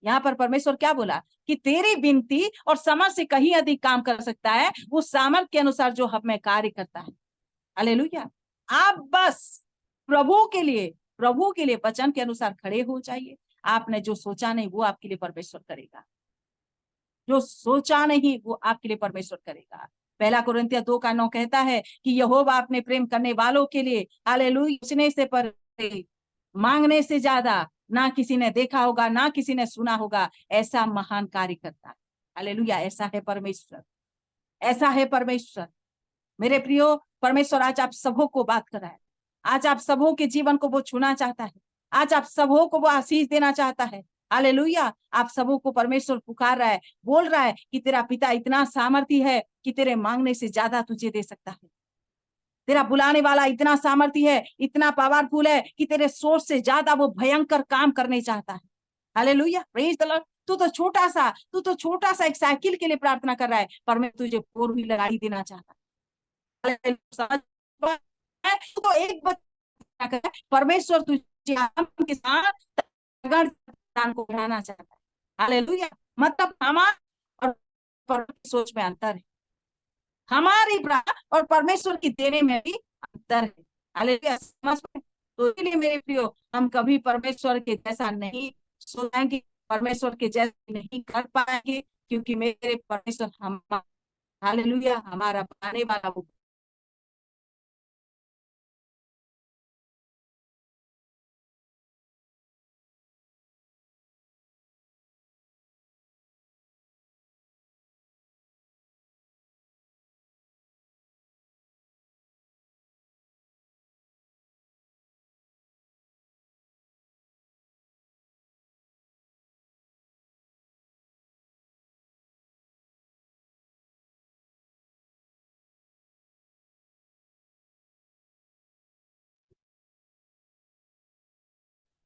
यहाँ पर परमेश्वर क्या बोला कि तेरी विनती और समझ से कहीं अधिक काम कर सकता है वो सामर्थ के अनुसार जो हम में कार्य करता है। हालेलुया। आप बस प्रभु के लिए वचन के अनुसार खड़े हो जाइए। आपने जो सोचा नहीं वो आपके लिए परमेश्वर करेगा, जो सोचा नहीं वो आपके लिए परमेश्वर करेगा। 1 कोरिन्थियों 2:9 कहता है कि यहोवा अपने प्रेम करने वालों के लिए हालेलुया सोचने से परे, मांगने से ज्यादा ना किसी ने देखा होगा, ना किसी ने सुना होगा, ऐसा महान कार्य करता है। हालेलुया। ऐसा है परमेश्वर, ऐसा है परमेश्वर। मेरे प्रियो, परमेश्वर आज आप सबों को बात कर रहा है। आज आप सबों के जीवन को वो छूना चाहता है। आज आप सबों को वो आशीष देना चाहता है। हालेलुया। आप सबों को परमेश्वर पुकार रहा है, बोल रहा है कि तेरा पिता इतना सामर्थी है कि तेरे मांगने से ज्यादा तुझे दे सकता है। तेरा बुलाने वाला इतना सामर्थी है, इतना पावरफुल है कि तेरे सोच से ज्यादा वो भयंकर काम करने चाहता है। Hallelujah, praise the Lord. तू तो छोटा सा एक साइकिल के लिए प्रार्थना कर रहा है, पर मैं तुझे 4 व्हीलर गाड़ी देना चाहता है। समझ पाए? तू तो एक बच्चा कर, परमेश्वर तुझे आराम के साथ को बढ़ाना चाहता है। हालेलुया। मतलब हमारा और सोच में अंतर है, हमारी और परमेश्वर की देने में भी अंतर है। हालेलुया। समझ में? तो इसलिए मेरे प्रियो, हम कभी परमेश्वर के जैसा नहीं सोचेंगे, परमेश्वर के जैसा नहीं कर पाएंगे, क्योंकि मेरे परमेश्वर हम हालेलुया हमारा बनाने वाला वो।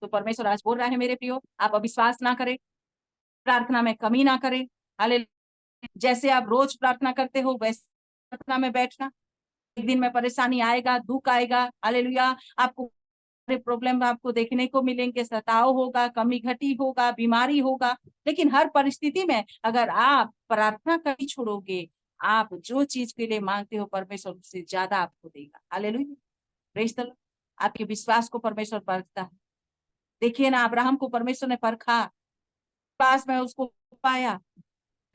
तो परमेश्वर आज बोल रहा है मेरे प्रियो, आप अविश्वास ना करें, प्रार्थना में कमी ना करें। हालेलुया। जैसे आप रोज प्रार्थना करते हो वैसे प्रार्थना में बैठना। एक दिन में परेशानी आएगा, दुख आएगा, हालेलुया, आपको प्रॉब्लम आपको देखने को मिलेंगे, सताव होगा, कमी घटी होगा, बीमारी होगा, लेकिन हर परिस्थिति में अगर आप प्रार्थना कभी छोड़ोगे, आप जो चीज के लिए मांगते हो परमेश्वर उससे ज्यादा आपको देगा। Hallelujah, praise the Lord. आपके विश्वास को परमेश्वर परखता है। देखिए ना, अब्राहम को परमेश्वर ने परखा, पास में उसको पाया,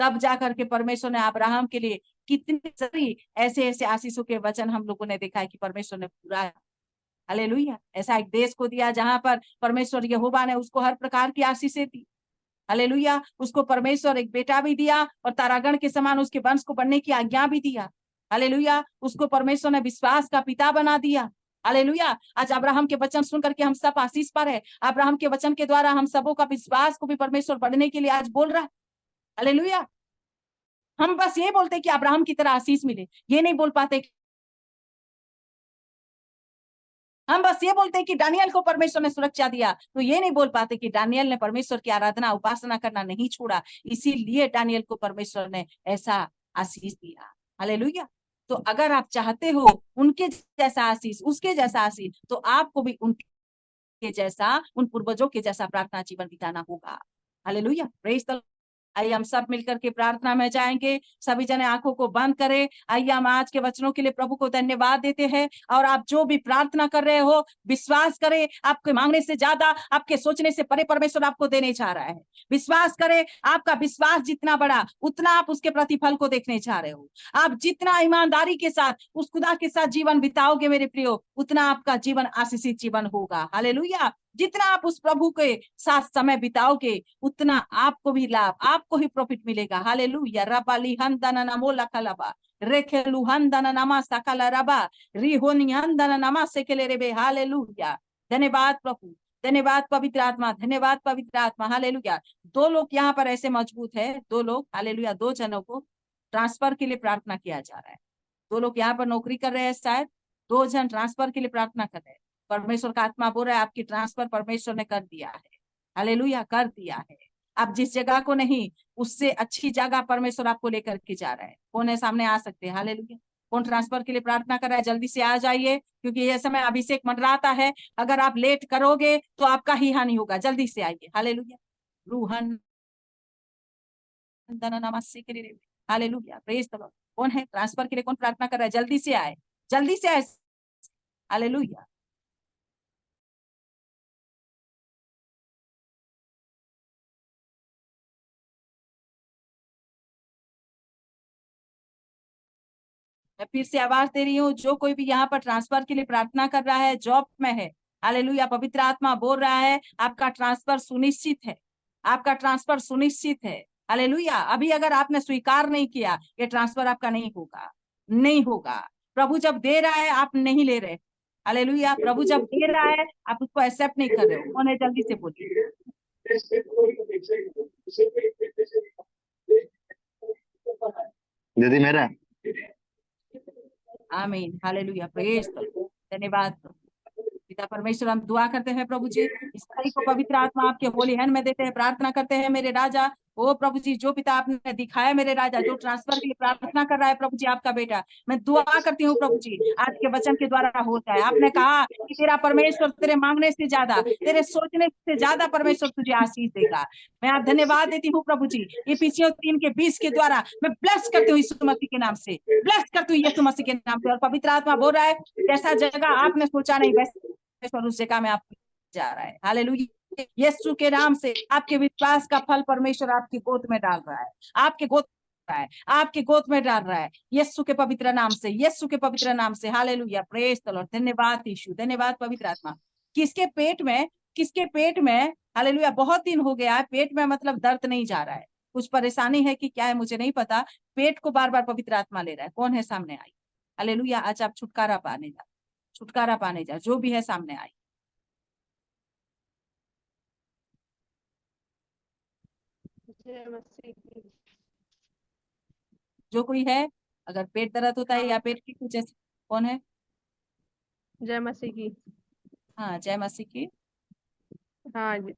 तब जाकर के परमेश्वर ने अब्राहम के लिए कितनी सारी ऐसे ऐसे आशीषों के वचन हम लोगों ने देखा है कि परमेश्वर ने पूरा, हालेलुया, ऐसा एक देश को दिया जहां पर परमेश्वर यहोवा ने उसको हर प्रकार की आशीषें दी। हालेलुया। उसको परमेश्वर एक बेटा भी दिया और तारागण के समान उसके वंश को बढ़ने की आज्ञा भी दिया। हालेलुया। उसको परमेश्वर ने विश्वास का पिता बना दिया। हालेलुया। आज अब्राहम के वचन सुन करके हम सब आशीष पर है। अब्राहम के वचन के द्वारा हम सबों का विश्वास को भी परमेश्वर बढ़ने के लिए आज बोल रहा है। हालेलुया। हम बस ये बोलते कि अब्राहम की तरह आशीष मिले, ये नहीं बोल पाते। हम बस ये बोलते हैं कि दानियल को परमेश्वर ने सुरक्षा दिया, तो ये नहीं बोल पाते कि दानियल ने परमेश्वर की आराधना उपासना करना नहीं छोड़ा, इसीलिए दानियल को परमेश्वर ने ऐसा आशीष दिया। हालेलुया। तो अगर आप चाहते हो उनके जैसा आशीष, उसके जैसा आशीष, तो आपको भी उनके जैसा, उन पूर्वजों के जैसा प्रार्थना जीवन बिताना होगा। Hallelujah, praise the. आइए हम सब मिलकर के प्रार्थना में जाएंगे। सभी जने आंखों को बंद करें। आइए हम आज के वचनों के लिए प्रभु को धन्यवाद देते हैं। और आप जो भी प्रार्थना कर रहे हो, विश्वास करें, आपके मांगने से ज्यादा, आपके सोचने से परे परमेश्वर आपको देने जा रहा है। विश्वास करें, आपका विश्वास जितना बड़ा, उतना आप उसके प्रतिफल को देखने जा रहे हो। आप जितना ईमानदारी के साथ उस खुदा के साथ जीवन बिताओगे मेरे प्रियो, उतना आपका जीवन आशीषित जीवन होगा। हालेलुया। जितना आप उस प्रभु के साथ समय बिताओगे, उतना आपको भी लाभ, आपको ही प्रॉफिट मिलेगा। हालेलुया। रबाली हंदना नमो लखलबा रेखेलु हंदना नमा सकला रबा रिहोनी हंदना नमा सेकेले रेबे। हालेलुया। धन्यवाद प्रभु, धन्यवाद पवित्र आत्मा, धन्यवाद पवित्र आत्मा। हालेलुया। दो लोग यहाँ पर ऐसे मजबूत है, दो लोग, हालेलुया, दो जनों को ट्रांसफर के लिए प्रार्थना किया जा रहा है। दो लोग यहाँ पर नौकरी कर रहे हैं, शायद दो जन ट्रांसफर के लिए प्रार्थना कर रहे हैं। परमेश्वर का आत्मा बोल रहा है आपकी ट्रांसफर परमेश्वर ने कर दिया है। हालेलुया, कर दिया है। आप जिस जगह को नहीं, उससे अच्छी जगह परमेश्वर आपको लेकर के जा रहा है। कौन है सामने आ सकते हैं? हालेलुया। कौन ट्रांसफर के लिए प्रार्थना कर रहा है? जल्दी से आ जाइए, क्योंकि यह समय अभिषेक मंडराता है। अगर आप लेट करोगे तो आपका ही हानि होगा। जल्दी से आइए। हालेलुया। रूहन हालेलुया, प्रेज द लॉर्ड। कौन है ट्रांसफर के लिए, कौन प्रार्थना कर रहा है? जल्दी से आए, जल्दी से आए। हालेलुया। मैं फिर से आवाज दे रही हूँ, जो कोई भी यहाँ पर ट्रांसफर के लिए प्रार्थना कर रहा है, जॉब में है, हालेलुया, पवित्र आत्मा बोल रहा है आपका ट्रांसफर सुनिश्चित है, आपका ट्रांसफर सुनिश्चित है। हालेलुया। अभी अगर आपने स्वीकार नहीं किया, ये ट्रांसफर आपका नहीं होगा, नहीं होगा। प्रभु जब दे रहा है आप नहीं ले रहे। हालेलुया। प्रभु जब दे रहा है आप उसको एक्सेप्ट नहीं कर रहे हो। कौन है? जल्दी से बोलिए। दीदी मेरा आमीन। Hallelujah, praise the Lord. धन्यवाद प्रभु। पिता परमेश्वर, हम दुआ करते हैं प्रभु जी, इस भाई को पवित्र आत्मा आपके होली हैंड में देते हैं। प्रार्थना करते हैं मेरे राजा, ओ प्रभु जी, जो पिता आपने दिखाया मेरे राजा, जो ट्रांसफर के लिए प्रार्थना कर रहा है प्रभु जी, आपका बेटा, मैं दुआ करती हूँ प्रभु जी, आज के वचन के द्वारा हो जाए। आपने कहा कि तेरा परमेश्वर तेरे मांगने से ज्यादा, तेरे सोचने से ज्यादा परमेश्वर तुझे आशीष देगा। मैं आप धन्यवाद देती हूँ प्रभु जी, इफिसियों 3:20 के द्वारा मैं ब्लेस करती हूँ यीशु मसीह के नाम से, ब्लेस करती हूँ यीशु मसीह के नाम से। और पवित्र आत्मा बोल रहा है जैसा जगह आपने सोचा नहीं, वैसे उस जगह में आप जा रहा है। हालेलुया। यीशु के नाम से आपके विश्वास का फल परमेश्वर आपकी गोद में डाल रहा है, आपके गोद रहा है, आपके गोद में डाल रहा है, यीशु के पवित्र नाम से, यीशु के पवित्र नाम से। Hallelujah, praise the Lord. धन्यवाद यीशु, धन्यवाद पवित्र आत्मा। किसके पेट में, किसके पेट में, हालेलुया, बहुत दिन हो गया है पेट में, मतलब दर्द नहीं जा रहा है, कुछ परेशानी है कि क्या है मुझे नहीं पता, पेट को बार बार पवित्र आत्मा ले रहा है। कौन है? सामने आई। हालेलुया। आज आप छुटकारा पाने जा, छुटकारा पाने जा, जो भी है सामने आई। जय मसीह की। जो कोई है, अगर पेट दर्द होता है या पेट की कुछ ऐसी, कौन है? जय मसीह की। हाँ, जय मसीह की। हाँ जी,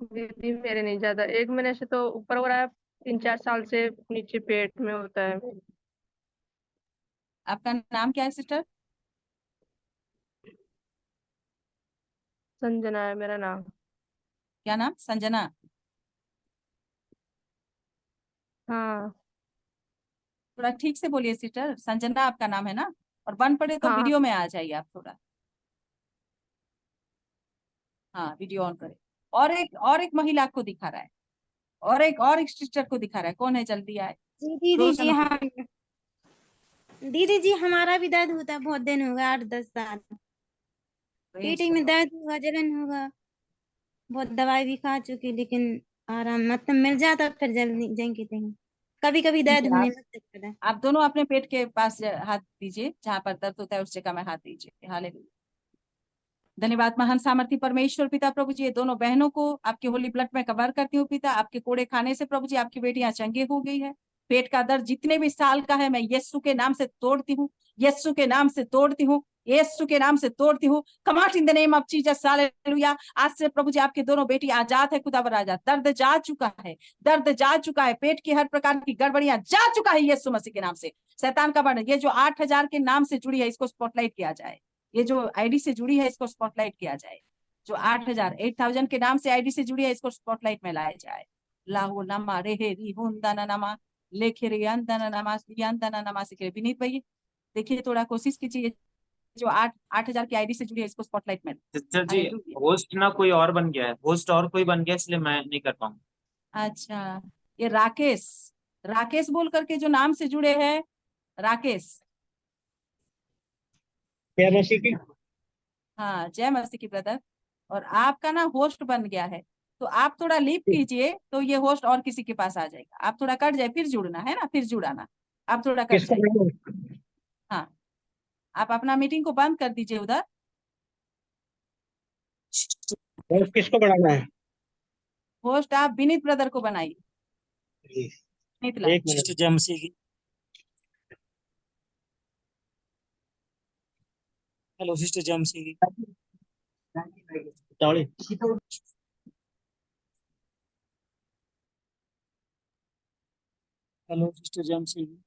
दीदी मेरे नहीं ज्यादा, 1 महीने से तो ऊपर हो रहा है, 3-4 साल से नीचे पेट में होता है। आपका नाम क्या है सिस्टर? संजना है मेरा नाम। क्या नाम? संजना। हाँ थोड़ा ठीक से बोलिए सिस्टर, संजना आपका नाम है ना? और बन पड़े तो हाँ वीडियो में आ जाइए आप थोड़ा। हाँ, वीडियो ऑन करें। और एक महिला को दिखा रहा है, और एक सिस्टर को दिखा रहा है। कौन है? जल्दी आए। जी दीदी दो जी, जन। हाँ दीदी जी, हमारा भी दर्द होता है, बहुत दिन हो गया, 8-10 साल। पेट में दर्द होगा, जलन होगा, बहुत दवाई भी खा चुकी, लेकिन आराम मतलब मिल जाता, फिर जल्दी जंग तहीं कभी कभी ठीक दर्द है, होने आप लगता है। आप दोनों अपने पेट के पास हाथ दीजिए, जहां पर दर्द होता है उस जगह में हाथ दीजिए। हालेलुया। धन्यवाद महान सामर्थी परमेश्वर पिता प्रभु जी, ये दोनों बहनों को आपके होली ब्लड में कवर करती हूँ पिता। आपके कोड़े खाने से प्रभु जी आपकी बेटियां चंगे हो गई है। पेट का दर्द जितने भी साल का है मैं यीशु के नाम से तोड़ती हूँ, यीशु के नाम से तोड़ती हूँ, यीशु के नाम से तोड़ती हूँ। Come out in the name of Jesus, hallelujah. आज से प्रभु जी आपके दोनों बेटी आजाद है, खुदावर आजाद। दर्द जा चुका है, दर्द जा चुका है, पेट की हर प्रकार की गड़बड़ियां जा चुका है यीशु मसीह के नाम से। शैतान का बंधन, ये जो 8000 के नाम से जुड़ी है इसको स्पॉटलाइट किया जाए, ये जो आईडी से जुड़ी है इसको स्पॉटलाइट किया जाए, जो 8000 के नाम से आईडी से जुड़ी है इसको स्पॉटलाइट में लाया जाए। लाहू नमा रेहे री हुंदाना नमा लेखे रे अंदना नमाज अंदना नमाज के। विनीत भाई देखिए थोड़ा कोशिश कीजिए, जो 8000 की आईडी से जुड़ी है इसको स्पॉटलाइट में। सिस्टर जी हालेलुया। होस्ट ना कोई और बन गया है, होस्ट और कोई बन गया, इसलिए मैं नहीं कर पाऊंगा। अच्छा, ये राकेश, राकेश बोल करके जो नाम से जुड़े हैं, राकेश। जय मसीह की। हाँ जय मसीह की ब्रदर। और आपका ना होस्ट बन गया है, तो आप थोड़ा लीव कीजिए तो ये होस्ट और किसी के पास आ जाएगा। आप थोड़ा कट जाए फिर जुड़ना है ना, फिर जुड़ाना, आप थोड़ा कट किसको जाए। बढ़ाना हाँ आप अपना मीटिंग को बंद कर दीजिए उधर। है? किसको बढ़ाना है? होस्ट आप विनीत ब्रदर को बनाइए, जी, विनीत लाल। एक मिनट। जय मसीह की। हेलो सिस्टर जय मसीह की। ताड़ी। हेलो सिस्टर जय मसीह की।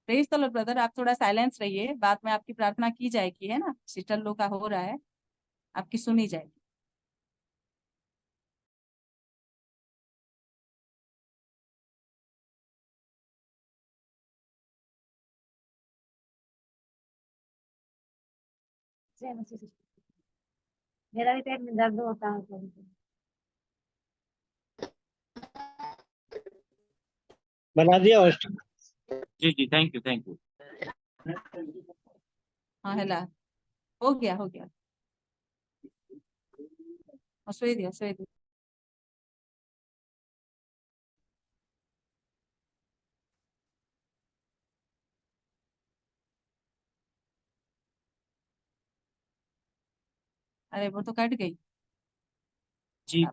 प्रेज द लॉर्ड ब्रदर, आप थोड़ा साइलेंस रहिए, बाद में आपकी प्रार्थना की जाएगी, है ना। सिस्टर लोग का हो रहा है, आपकी सुनी जाएगी। मेरा भी पेट में दर्द होता है कभी। बना दिया होस्ट। जी जी थैंक यू थैंक यू। हाँ हेला, हो गया हो गया। और सोई दिया सोई दिया। अरे वो तो कट गई। जी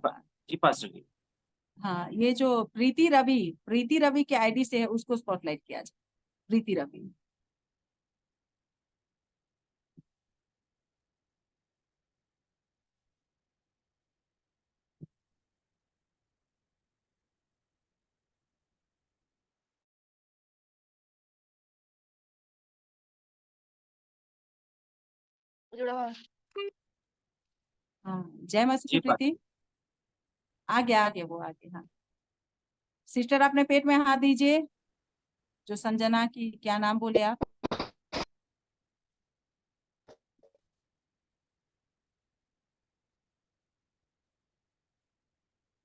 जी पास्टर जी। हाँ ये जो प्रीति रवि के आईडी से है उसको स्पॉटलाइट किया जाए। प्रीति रवि, हाँ जय मसीह की जी प्रीति। आ गया वो आ गया। हाँ सिस्टर अपने पेट में हाथ दीजिए, जो संजना की क्या नाम बोले आप।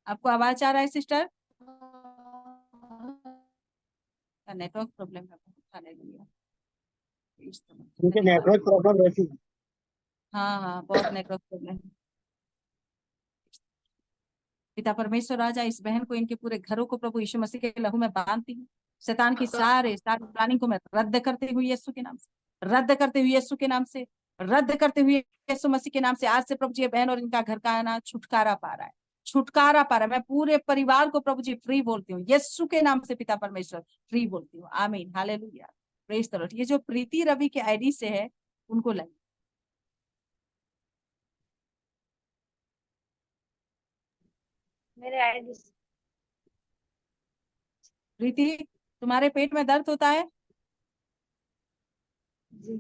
आपको आवाज आ रहा है सिस्टर? नेटवर्क प्रॉब्लम है। हालेलुया। उनके नेटवर्क प्रॉब्लम रहती है। हाँ हाँ बहुत नेटवर्क प्रॉब्लम है। पिता परमेश्वर राजा इस बहन को, इनके पूरे घरों को प्रभु यीशु मसीह के लहू में बांधती हूँ। शैतान की सारे प्लानिंग को मैं रद्द करते हुए यीशु के नाम से, रद्द करते हुए यीशु के नाम से, रद्द करते हुए यीशु मसीह के नाम से। आज से प्रभु जी बहन और इनका घर का आना छुटकारा पा रहा है, छुटकारा पा रहा है। मैं पूरे परिवार को प्रभु जी फ्री बोलती हूँ यीशु के नाम से। पिता परमेश्वर फ्री बोलती हूँ। आमीन हालेलुया प्रेज द लॉर्ड। ये जो प्रीति रवि के आईडी से है उनको लगे। मेरे आईडी प्रीति तुम्हारे पेट में दर्द होता है? जी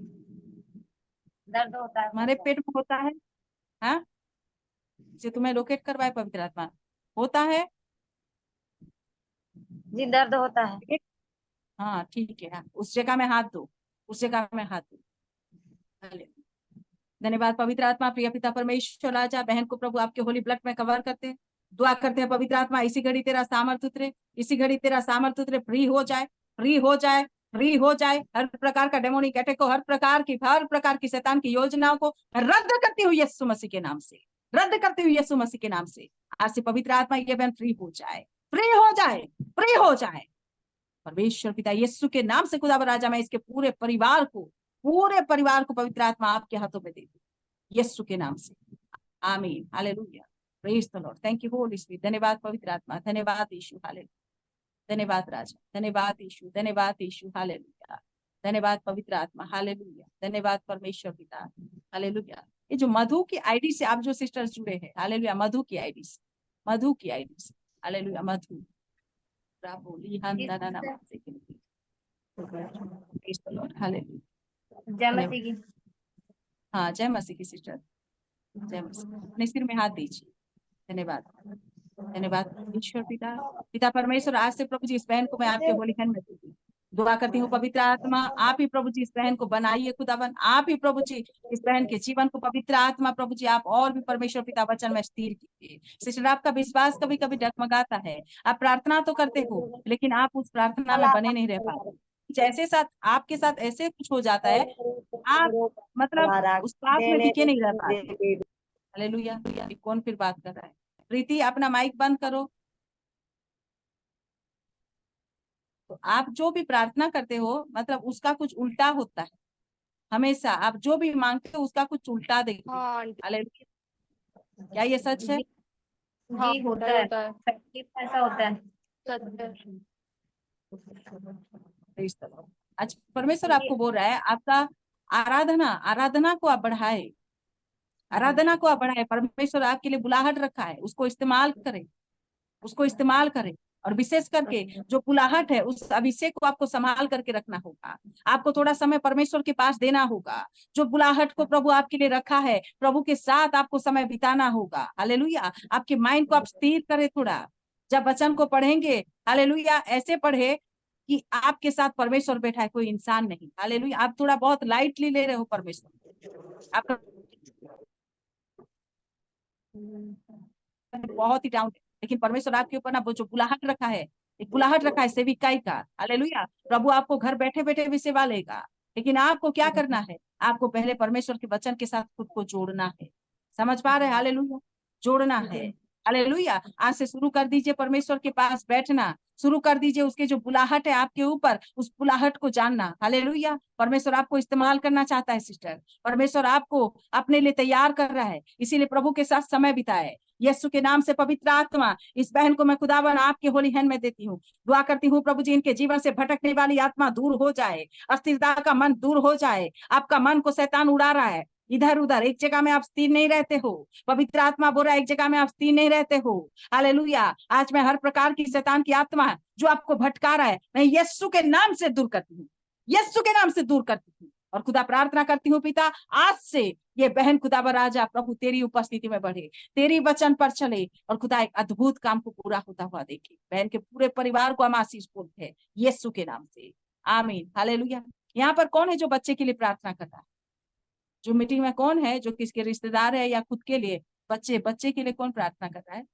दर्द होता है। तुम्हारे पेट में होता है? हाँ जो तुम्हें लोकेट करवाए पवित्र आत्मा, होता है? जी दर्द होता है। हाँ ठीक है। हाँ उस जगह में हाथ दो, उस जगह में हाथ दो। हालेलुया। धन्यवाद पवित्र आत्मा। प्रिय पिता परमेश्वर राजा बहन को प्रभु आपके होली ब्लड में कवर करते हैं, दुआ करते हैं पवित्र आत्मा इसी घड़ी तेरा सामर्थ्य उतरे, इसी घड़ी तेरा सामर्थ्य उतरे। फ्री हो जाए, फ्री हो जाए, फ्री हो जाए। हर प्रकार का डेमोनिक अटैक को, हर प्रकार की शैतान की योजनाओं को रद्द करती हुई यीशु मसीह के नाम से, रद्द करते हुए यीशु मसीह के नाम से। आज से पवित्र आत्मा ये बहन फ्री हो जाए, फ्री हो जाए, फ्री हो जाए। परमेश्वर पिता यीशु के नाम से खुदावर राजा मैं इसके पूरे परिवार को पवित्र आत्मा आपके हाथों में दे दूं यीशु के नाम से। आमीन hallelujah praise the Lord. Thank you Holi spirit. धन्यवाद पवित्र आत्मा, धन्यवाद यीशु। हालेलुया। धन्यवाद राजा, धन्यवाद यीशु, धन्यवाद यीशु, हालेलुया। धन्यवाद पवित्र आत्मा, हालेलुया। धन्यवाद परमेश्वर पिता, हालेलुया। ये जो मधु की आईडी से आप जो सिस्टर्स जुड़े हैं, हालेलुया, मधु की आईडी से, मधु की आईडी से, हालेलुया, मधु राबोली हंदना नाम से हालेलुया। जय मसीह की। हाँ, जय मसीह की सिस्टर, जय मसीह। अपने सिर में हाथ दीजिए। धन्यवाद, धन्यवाद ईश्वर पिता, पिता परमेश्वर। आज से प्रभु जी इस बहन को मैं आपके होली हैंड में देती हूँ, दुआ करती हूँ पवित्र आत्मा आप ही प्रभु जी इस बहन को बनाइए खुदावन, आप ही प्रभु जी इस बहन के जीवन को पवित्र आत्मा प्रभु जी आप और भी परमेश्वर पिता वचन में स्थिर कीजिए। सिस्टर आपका विश्वास कभी कभी डगमगाता है, आप प्रार्थना तो करते हो लेकिन आप उस प्रार्थना में बने नहीं रह पाते, कुछ ऐसे साथ आपके साथ ऐसे कुछ हो जाता है, आप मतलब उस बात में टिके नहीं रह पाते। हालेलुया। कौन फिर बात कर रहा है? प्रीति अपना माइक बंद करो। तो आप जो भी प्रार्थना करते हो मतलब उसका कुछ उल्टा होता है, हमेशा आप जो भी मांगते हो उसका कुछ उल्टा देखते हो। हाँ हालेलुया। क्या ये सच है? हाँ, जी होता है, ऐसा होता है। सच है। आज परमेश्वर आपको बोल रहा है आपका आराधना को आप बढ़ाए, आराधना को आप बढ़ाए। परमेश्वर आपके लिए बुलाहट रखा है, उसको इस्तेमाल करें, उसको इस्तेमाल करें। और विशेष करके जो बुलाहट है उस अभिषेक को आपको संभाल करके रखना होगा, आपको थोड़ा समय परमेश्वर के पास देना होगा। जो बुलाहट को प्रभु आपके लिए रखा है प्रभु के साथ आपको समय बिताना होगा। हालेलुया। आपके माइंड को आप स्थिर करें थोड़ा, जब वचन को पढ़ेंगे हालेलुया ऐसे पढ़े कि आपके साथ परमेश्वर बैठा है, कोई इंसान नहीं। हालेलुया। आप थोड़ा बहुत लाइटली ले रहे हो परमेश्वर, आपका बहुत ही डाउन, लेकिन परमेश्वर आपके ऊपर ना वो जो बुलाहट रखा है, एक बुलाहट रखा है सेविकाई का। हालेलुया। प्रभु आपको घर बैठे बैठे भी सेवा लेगा, लेकिन आपको क्या करना है? आपको पहले परमेश्वर के वचन के साथ खुद को जोड़ना है। समझ पा रहे हैं? हालेलुया। जोड़ना है। हालेलुया। आज से शुरू कर दीजिए परमेश्वर के पास बैठना, शुरू कर दीजिए उसके जो बुलाहट है आपके ऊपर, उस बुलाहट को जानना। हालेलुया। परमेश्वर आपको इस्तेमाल करना चाहता है सिस्टर, परमेश्वर आपको अपने लिए तैयार कर रहा है, इसीलिए प्रभु के साथ समय बिताए। यीशु के नाम से पवित्र आत्मा इस बहन को मैं खुदावन आपके होली हैंड में देती हूँ। दुआ करती हूँ प्रभु जी इनके जीवन से भटकने वाली आत्मा दूर हो जाए, अस्थिरता का मन दूर हो जाए। आपका मन को शैतान उड़ा रहा है, इधर उधर एक जगह में आप स्थिर नहीं रहते हो। पवित्र आत्मा बोल रहा है एक जगह में आप स्थिर नहीं रहते हो। हालेलुया। आज मैं हर प्रकार की शैतान की आत्मा जो आपको भटका रहा है मैं यीशु के नाम से दूर करती हूँ, यीशु के नाम से दूर करती हूँ। और खुदा प्रार्थना करती हूँ पिता आज से ये बहन खुदा राजा प्रभु तेरी उपस्थिति में बढ़े, तेरी वचन पर चले और खुदा एक अद्भुत काम को पूरा होता हुआ देखे। बहन के पूरे परिवार को हम आशीष बोलते हैं यीशु के नाम से, आमीन। हालेलुया। यहाँ पर कौन है जो बच्चे के लिए प्रार्थना कर रहा है? जो मीटिंग में कौन है जो किसके रिश्तेदार है या खुद के लिए? बच्चे के लिए कौन प्रार्थना कर रहा है?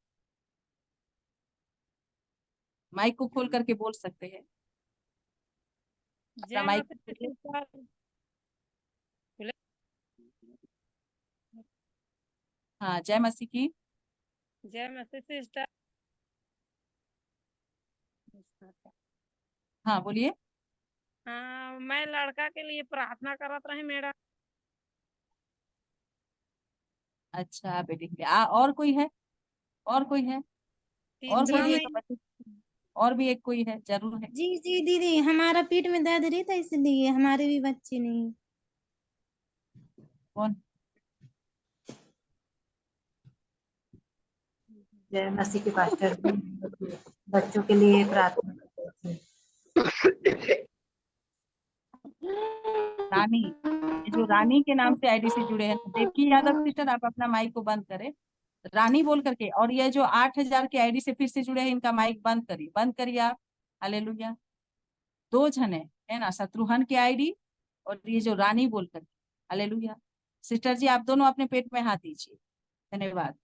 माइक को खोल करके बोल सकते हैं। अपना माइक हाँ, जय मसीह की। जय मसीह सिस्टर। हाँ बोलिए। हाँ, मैं लड़का के लिए प्रार्थना करत रही मैडम। अच्छा बेटी के लिए और कोई है? और कोई है? और कोई है तो बच्चे, और भी एक कोई है जरूर है। जी जी दीदी, हमारा पेट में दर्द रही था इसलिए हमारे भी बच्चे नहीं। कौन? जय मसीह के पास्टर बच्चों के लिए प्रार्थना करते हैं। रानी, जो रानी के नाम से आईडी से जुड़े हैं, देवकी यादव सिस्टर आप अपना माइक को बंद करें, रानी बोल करके। और ये जो 8000 के आईडी से फिर से जुड़े हैं इनका माइक बंद करिए आप। हालेलुया। 2 जन है ना, शत्रुघ्न की आईडी और ये जो रानी बोल करके। हालेलुया। सिस्टर जी आप दोनों अपने पेट में हाथ दीजिए। धन्यवाद।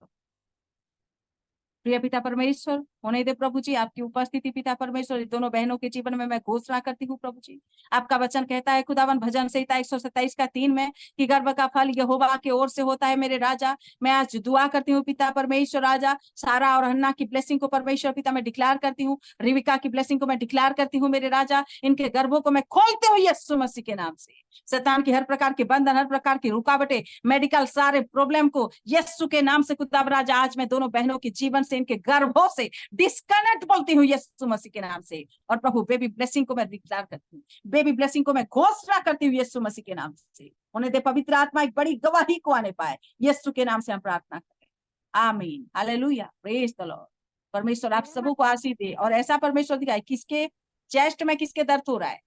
प्रिय पिता परमेश्वर, होने दे प्रभु जी आपकी उपस्थिति पिता परमेश्वर दोनों बहनों के जीवन में मैं घोषणा करती हूँ प्रभु जी। आपका वचन कहता है खुदावन भजन संहिता 127 का 3 में कि गर्भ का फल यहोवा की ओर से होता है मेरे राजा। मैं आज दुआ करती हूँ पिता परमेश्वर राजा, सारा और हन्ना की ब्लेसिंग को परमेश्वर पिता मैं डिक्लेयर करती हूँ, रिविका की ब्लेसिंग को मैं डिक्लेयर करती हूँ मेरे राजा। इनके गर्भों को मैं खोलती हूँ यीशु मसीह के नाम से। शैतान की हर प्रकार के बंधन, हर प्रकार की रुकावटें, मेडिकल सारे प्रॉब्लम को यीशु के नाम से खुदा राजा आज मैं दोनों बहनों के जीवन से से, इनके गर्भों से डिस्कनेक्ट बोलती हूँ यीशु मसीह के नाम से। और प्रभु बेबी ब्लेसिंग को मैं डिक्लेयर करती हूँ, बेबी ब्लेसिंग को मैं घोषणा करती हूँ यीशु मसीह के नाम से। उन्हें दे पवित्र आत्मा एक बड़ी गवाही को आने पाए, यीशु के नाम से हम प्रार्थना करें, आमीन, हालेलुया, प्रेज द लॉर्ड। परमेश्वर आप सबों को आशीष दे। और ऐसा परमेश्वर दिखाए, किसके चेस्ट में किसके दर्द हो रहा है,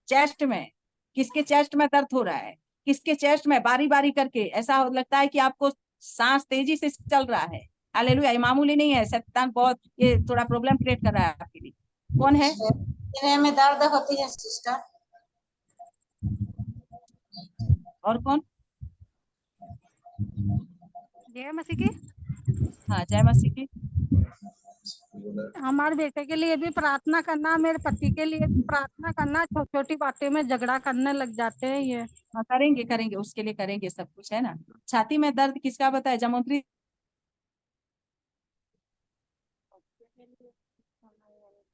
चेस्ट में किसके चेस्ट में दर्द हो रहा है, किसके चेस्ट में बारी बारी करके ऐसा लगता है कि आपको सांस तेजी से चल रहा है। हालेलुया, ये मामूली नहीं है, शैतान बहुत ये थोड़ा प्रॉब्लम क्रिएट कर रहा है आपके लिए। कौन है? सीने में दर्द होती है सिस्टर। और कौन? जय मसीह की। हाँ, जय मसीह की। हमारे बेटे के लिए भी प्रार्थना करना, मेरे पति के लिए भी प्रार्थना करना। छोटी छोटी बातें में झगड़ा करने लग जाते हैं ये। हाँ, करेंगे करेंगे, उसके लिए करेंगे, सब कुछ है ना। छाती में दर्द किसका बताया? जमोत्री,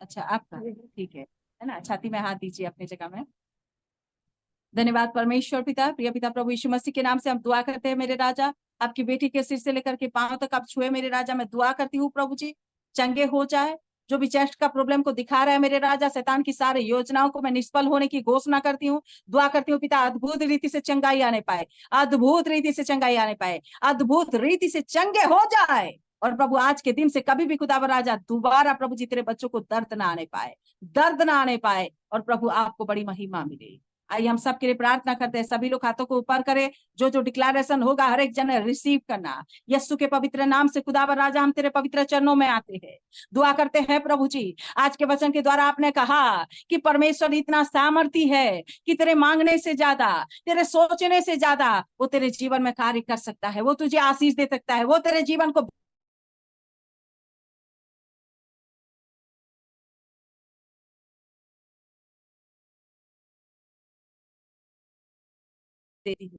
अच्छा आपका, ठीक है ना। छाती में हाथ दीजिए अपनी जगह में। धन्यवाद परमेश्वर पिता, प्रिय पिता प्रभु यीशु मसीह के नाम से हम दुआ करते हैं मेरे राजा। आपकी बेटी के सिर से लेकर के पांव तक आप छुए मेरे राजा। मैं दुआ करती हूँ प्रभु जी, चंगे हो जाए। जो भी चेस्ट का प्रॉब्लम को दिखा रहा है मेरे राजा, शैतान की सारी योजनाओं को मैं निष्फल होने की घोषणा करती हूँ। दुआ करती हूँ पिता, अद्भुत रीति से चंगाई आने पाए, अद्भुत रीति से चंगाई आने पाए, अद्भुत रीति से चंगे हो जाए। और प्रभु आज के दिन से कभी भी खुदावर राजा दोबारा प्रभु जी तेरे बच्चों को दर्द ना आने पाए, दर्द ना आने पाए। और प्रभु आपको बड़ी महिमा मिले। आइए हम सब के लिए प्रार्थना करते हैं। सभी लोग हाथों को ऊपर करें। जो जो डिक्लेरेशन होगा हर एक जन रिसीव करना। यीशु के पवित्र नाम से खुदावर राजा हम तेरे पवित्र चरणों में आते हैं, दुआ करते हैं प्रभु जी। आज के वचन के द्वारा आपने कहा कि परमेश्वर इतना सामर्थी है कि तेरे मांगने से ज्यादा, तेरे सोचने से ज्यादा वो तेरे जीवन में कार्य कर सकता है, वो तुझे आशीष दे सकता है, वो तेरे जीवन को देती है।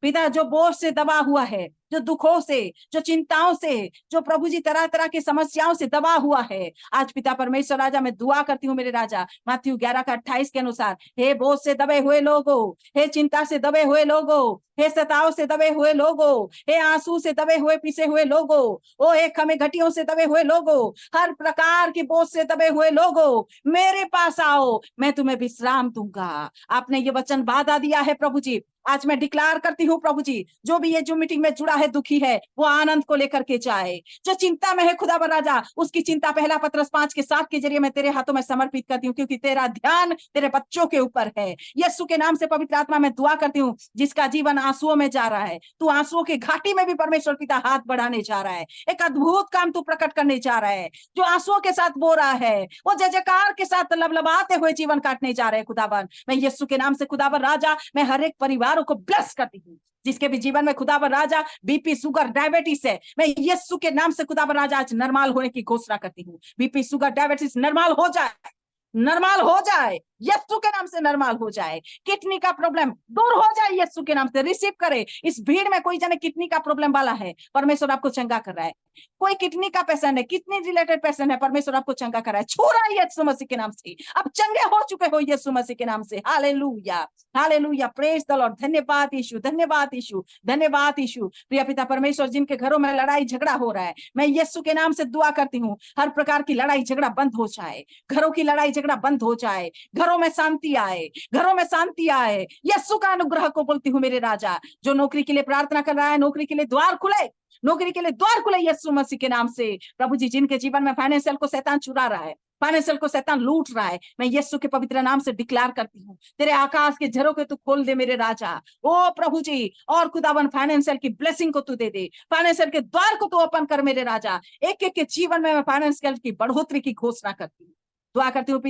पिता, जो बोझ से दबा हुआ है, जो दुखों से, जो चिंताओं से, जो प्रभु जी तरह तरह की समस्याओं से दबा हुआ है, आज पिता परमेश्वर राजा मैं दुआ करती हूँ मेरे राजा, मत्ती 11:28 के अनुसार, हे बोझ से दबे हुए लोगों, हे चिंता से दबे हुए लोगों, हे सताव से दबे हुए लोगों, हे आंसू से दबे हुए पिसे हुए लोगों, ओ हे खमे घटियों से दबे हुए लोगों, हर प्रकार की बोझ से दबे हुए लोगों, मेरे पास आओ, मैं तुम्हें विश्राम दूंगा। आपने ये वचन वादा दिया है प्रभु जी। आज मैं डिक्लेयर करती हूँ प्रभु जी, जो भी ये जो मीटिंग में जुड़ा है दुखी है, वो आनंद को लेकर के जाए। जो चिंता में है खुदावर राजा, उसकी चिंता पहला पत्रस 5:7 के जरिए मैं तेरे हाथों में समर्पित करती हूँ, क्योंकि तेरा ध्यान तेरे बच्चों के ऊपर है। यीशु के नाम से पवित्र आत्मा मैं दुआ करती हूँ, जिसका जीवन आंसुओं में जा रहा है, तू आंसुओं की घाटी में भी परमेश्वर पिता हाथ बढ़ाने जा रहा है। एक अद्भुत काम तू प्रकट करने जा रहा है। जो आंसुओं के साथ बो रहा है, वो जय जयकार के साथ लबलबाते हुए जीवन काटने जा रहे हैं। खुदावन, मैं यीशु के नाम से खुदावर राजा मैं हर एक परिवारों को ब्लेस करती हूँ, जिसके भी जीवन में खुदावर राजा बीपी, शुगर, डायबिटीज है, मैं यीशु के नाम से खुदावर राजा आज नॉर्मल होने की घोषणा करती हूँ। बीपी, शुगर, डायबिटीज नॉर्मल हो जाए, नॉर्मल हो जाए, यीशु के नाम से नॉर्मल हो जाए। किडनी का प्रॉब्लम दूर हो जाए यीशु के नाम से। रिसीव करे। इस भीड़ में कोई जने किडनी का प्रॉब्लम वाला है, परमेश्वर आपको चंगा कर रहा है। कोई किडनी का पेशेंट है, किडनी रिलेटेड पेशेंट है, परमेश्वर आपको चंगा कर रहा है। छू रहा है यीशु मसीह के नाम से। अब चंगे हो चुके हो यीशु मसीह के नाम से। Hallelujah, hallelujah, praise the Lord. धन्यवाद यीशु, धन्यवाद यीशु, धन्यवाद यीशु। प्रिय पिता परमेश्वर, जिनके घरों में लड़ाई झगड़ा हो रहा है, मैं यीशु के नाम से दुआ करती हूँ, हर प्रकार की लड़ाई झगड़ा बंद हो जाए, घरों की लड़ाई झगड़ा बंद हो जाए, घरों में शांति आए, घरों में शांति आए। यीशु का अनुग्रह को बोलती हूँ मेरे राजा। जो नौकरी के लिए प्रार्थना कर रहा है, नौकरी के लिए द्वार खुले, नौकरी के लिए द्वार खुले यीशु मसीह के नाम से। प्रभु जी, जिनके जीवन में फाइनेंशियल को शैतान चुरा रहा है, फाइनेंशियल को शैतान लूट रहा है, मैं यीशु के पवित्र नाम से डिक्लेयर करती हूँ, तेरे आकाश के झरों के तू खोल दे मेरे राजा। ओ प्रभु जी, और खुदावन फाइनेंशियल की ब्लेसिंग को तू दे दे, फाइनेंशियल के द्वार को तू ओपन कर मेरे राजा। एक एक के जीवन में मैं फाइनेंशियल की बढ़ोतरी की घोषणा करती हूँ, दुआ करती हूँ।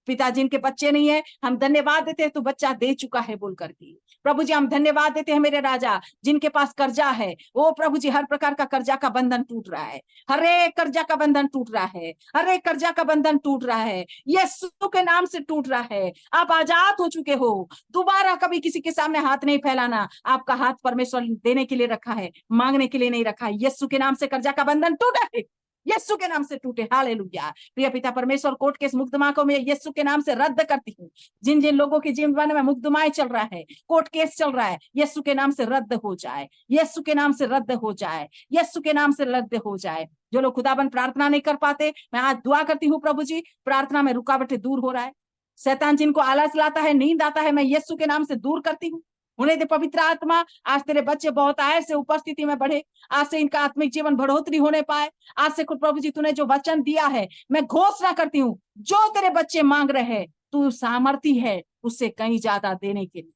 पिता जिनके बच्चे नहीं है, हम धन्यवाद देते हैं तू बच्चा दे चुका है बोल करके। प्रभु जी, हम धन्यवाद देते हैं मेरे राजा, जिनके पास कर्जा है, ओ प्रभु जी, हर प्रकार का कर्जा का बंधन टूट रहा है, हर एक कर्जा का बंधन टूट रहा है, हर एक कर्जा का बंधन टूट रहा है, यीशु के नाम से टूट रहा है। आप आजाद हो चुके हो, दोबारा कभी किसी के सामने हाथ नहीं फैलाना। आपका हाथ परमेश्वर देने के लिए रखा है, मांगने के लिए नहीं रखा है। यीशु के नाम से कर्जा का बंधन टूटा है, यीशु के नाम से टूटे। हालेलुया। प्रिय पिता परमेश्वर, कोर्ट केस मुकदमा को मैं यीशु के नाम से रद्द करती हूँ। जिन जिन लोगों के जीवन में मुकदमाएं चल रहा है, कोर्ट केस चल रहा है, यीशु के नाम से रद्द हो जाए, यीशु के नाम से रद्द हो जाए, यीशु के नाम से रद्द हो जाए। जो लोग खुदाबंद प्रार्थना नहीं कर पाते, मैं आज दुआ करती हूँ प्रभु जी, प्रार्थना में रुकावटें दूर हो रहा है। शैतान जिनको आलस लाता है, नींद आता है, मैं यीशु के नाम से दूर करती हूँ। उन्हें दे पवित्र आत्मा। आज तेरे बच्चे बहुत आय से उपस्थिति में बढ़े, आज से इनका आत्मिक जीवन बढ़ोतरी होने पाए। आज से खुद प्रभु जी तूने जो वचन दिया है, मैं घोषणा करती हूँ, जो तेरे बच्चे मांग रहे हैं, तू सामर्थी है उससे कहीं ज्यादा देने के लिए।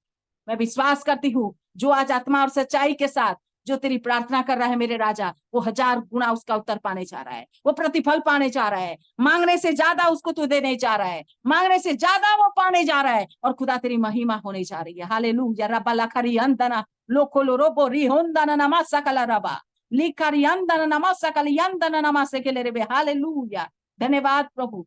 मैं विश्वास करती हूँ, जो आज आत्मा और सच्चाई के साथ जो तेरी प्रार्थना कर रहा है मेरे राजा, वो 1000 गुना उसका उत्तर पाने जा रहा है, वो प्रतिफल पाने जा रहा है। मांगने से ज्यादा उसको तू देने जा रहा है, मांगने से ज्यादा वो पाने जा रहा है, और खुदा तेरी महिमा होने जा रही है। हालेलुया। रब्बा लखरी अंदना लोकोलो रोबो रिहोंदना नमासा कला रबा लिखरी अंदना नमासा कली अंदना नमासे के ले रे। हालेलुया। धन्यवाद प्रभु।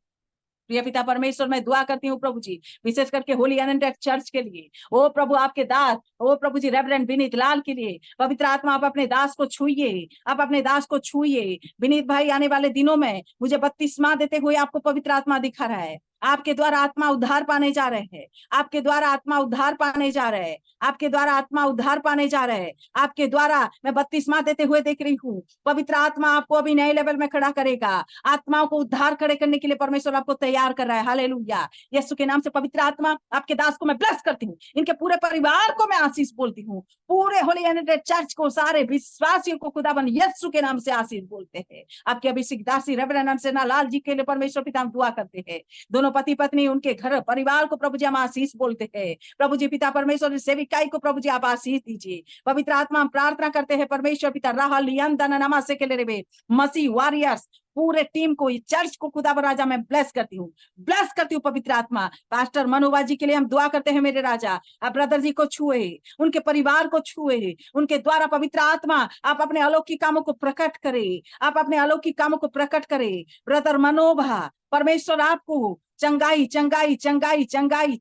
प्रिय पिता परमेश्वर, मैं दुआ करती हूँ प्रभु जी, विशेष करके होली अनंटेड चर्च के लिए। ओ प्रभु, आपके दास, ओ प्रभु जी, रेवरेंड विनीत लाल के लिए पवित्र आत्मा आप अपने दास को छुइए, आप अपने दास को छुइए। विनीत भाई आने वाले दिनों में मुझे बपतिस्मा देते हुए आपको पवित्र आत्मा दिखा रहा है। आपके द्वारा आत्मा उद्धार पाने जा रहे हैं, आपके द्वारा आत्मा उद्धार पाने जा रहे हैं, आपके द्वारा आत्मा उद्धार पाने जा रहे हैं, आपके द्वारा मैं बपतिस्मा देते हुए देख रही हूँ। पवित्र आत्मा आपको अभी नए लेवल में खड़ा करेगा। आत्माओं को उद्धार खड़े करने के लिए परमेश्वर आपको तैयार कर रहा है। हालेलुया। यीशु के नाम से पवित्र आत्मा आपके दास को मैं ब्लेस करती हूँ, इनके पूरे परिवार को मैं आशीष बोलती हूँ, पूरे होली यूनाइटेड चर्च को, सारे विश्वासियों को खुदाबंद यीशु के नाम से आशीष बोलते हैं। आपके अभिषेक दासी रेवरेंड अंशना लाल जी के लिए परमेश्वर पिता हम दुआ करते हैं। दोनों पति पत्नी, उनके घर परिवार को प्रभु जी हम आशीष बोलते हैं। प्रभु जी पिता परमेश्वर सेविकाई को प्रभु जी आप आशीष दीजिए। पवित्र आत्मा हम प्रार्थना करते हैं परमेश्वर पिता राह लियंदन नमासे के लिए मसीह वॉरियर्स पूरे टीम को, चर्च को खुदा राजा मैं ब्लेस करती हूँ, ब्लेस करती हूँ। पवित्र आत्मा पास्टर मनोवा जी के लिए हम दुआ करते हैं मेरे राजा, आप ब्रदर जी को छुए, उनके परिवार को छुए, उनके द्वारा पवित्र आत्मा आप अपने अलौकिक कामों को प्रकट करे, आप अपने अलौकिक कामों को प्रकट करे। ब्रदर मनोभा, परमेश्वर आपको चंगाई चंगाई चंगाई चंगाई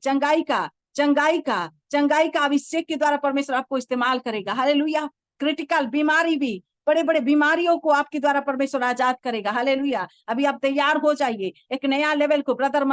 चंगाई का अभिषेक के द्वारा परमेश्वर आपको इस्तेमाल करेगा। हालेलुया। क्रिटिकल बीमारी भी, बड़े बड़े बीमारियों को आपके द्वारा परमेश्वर आजाद करेगा। हालेलुया। अभी आप तैयार हो जाइए एक नया लेवल को। ब्रदर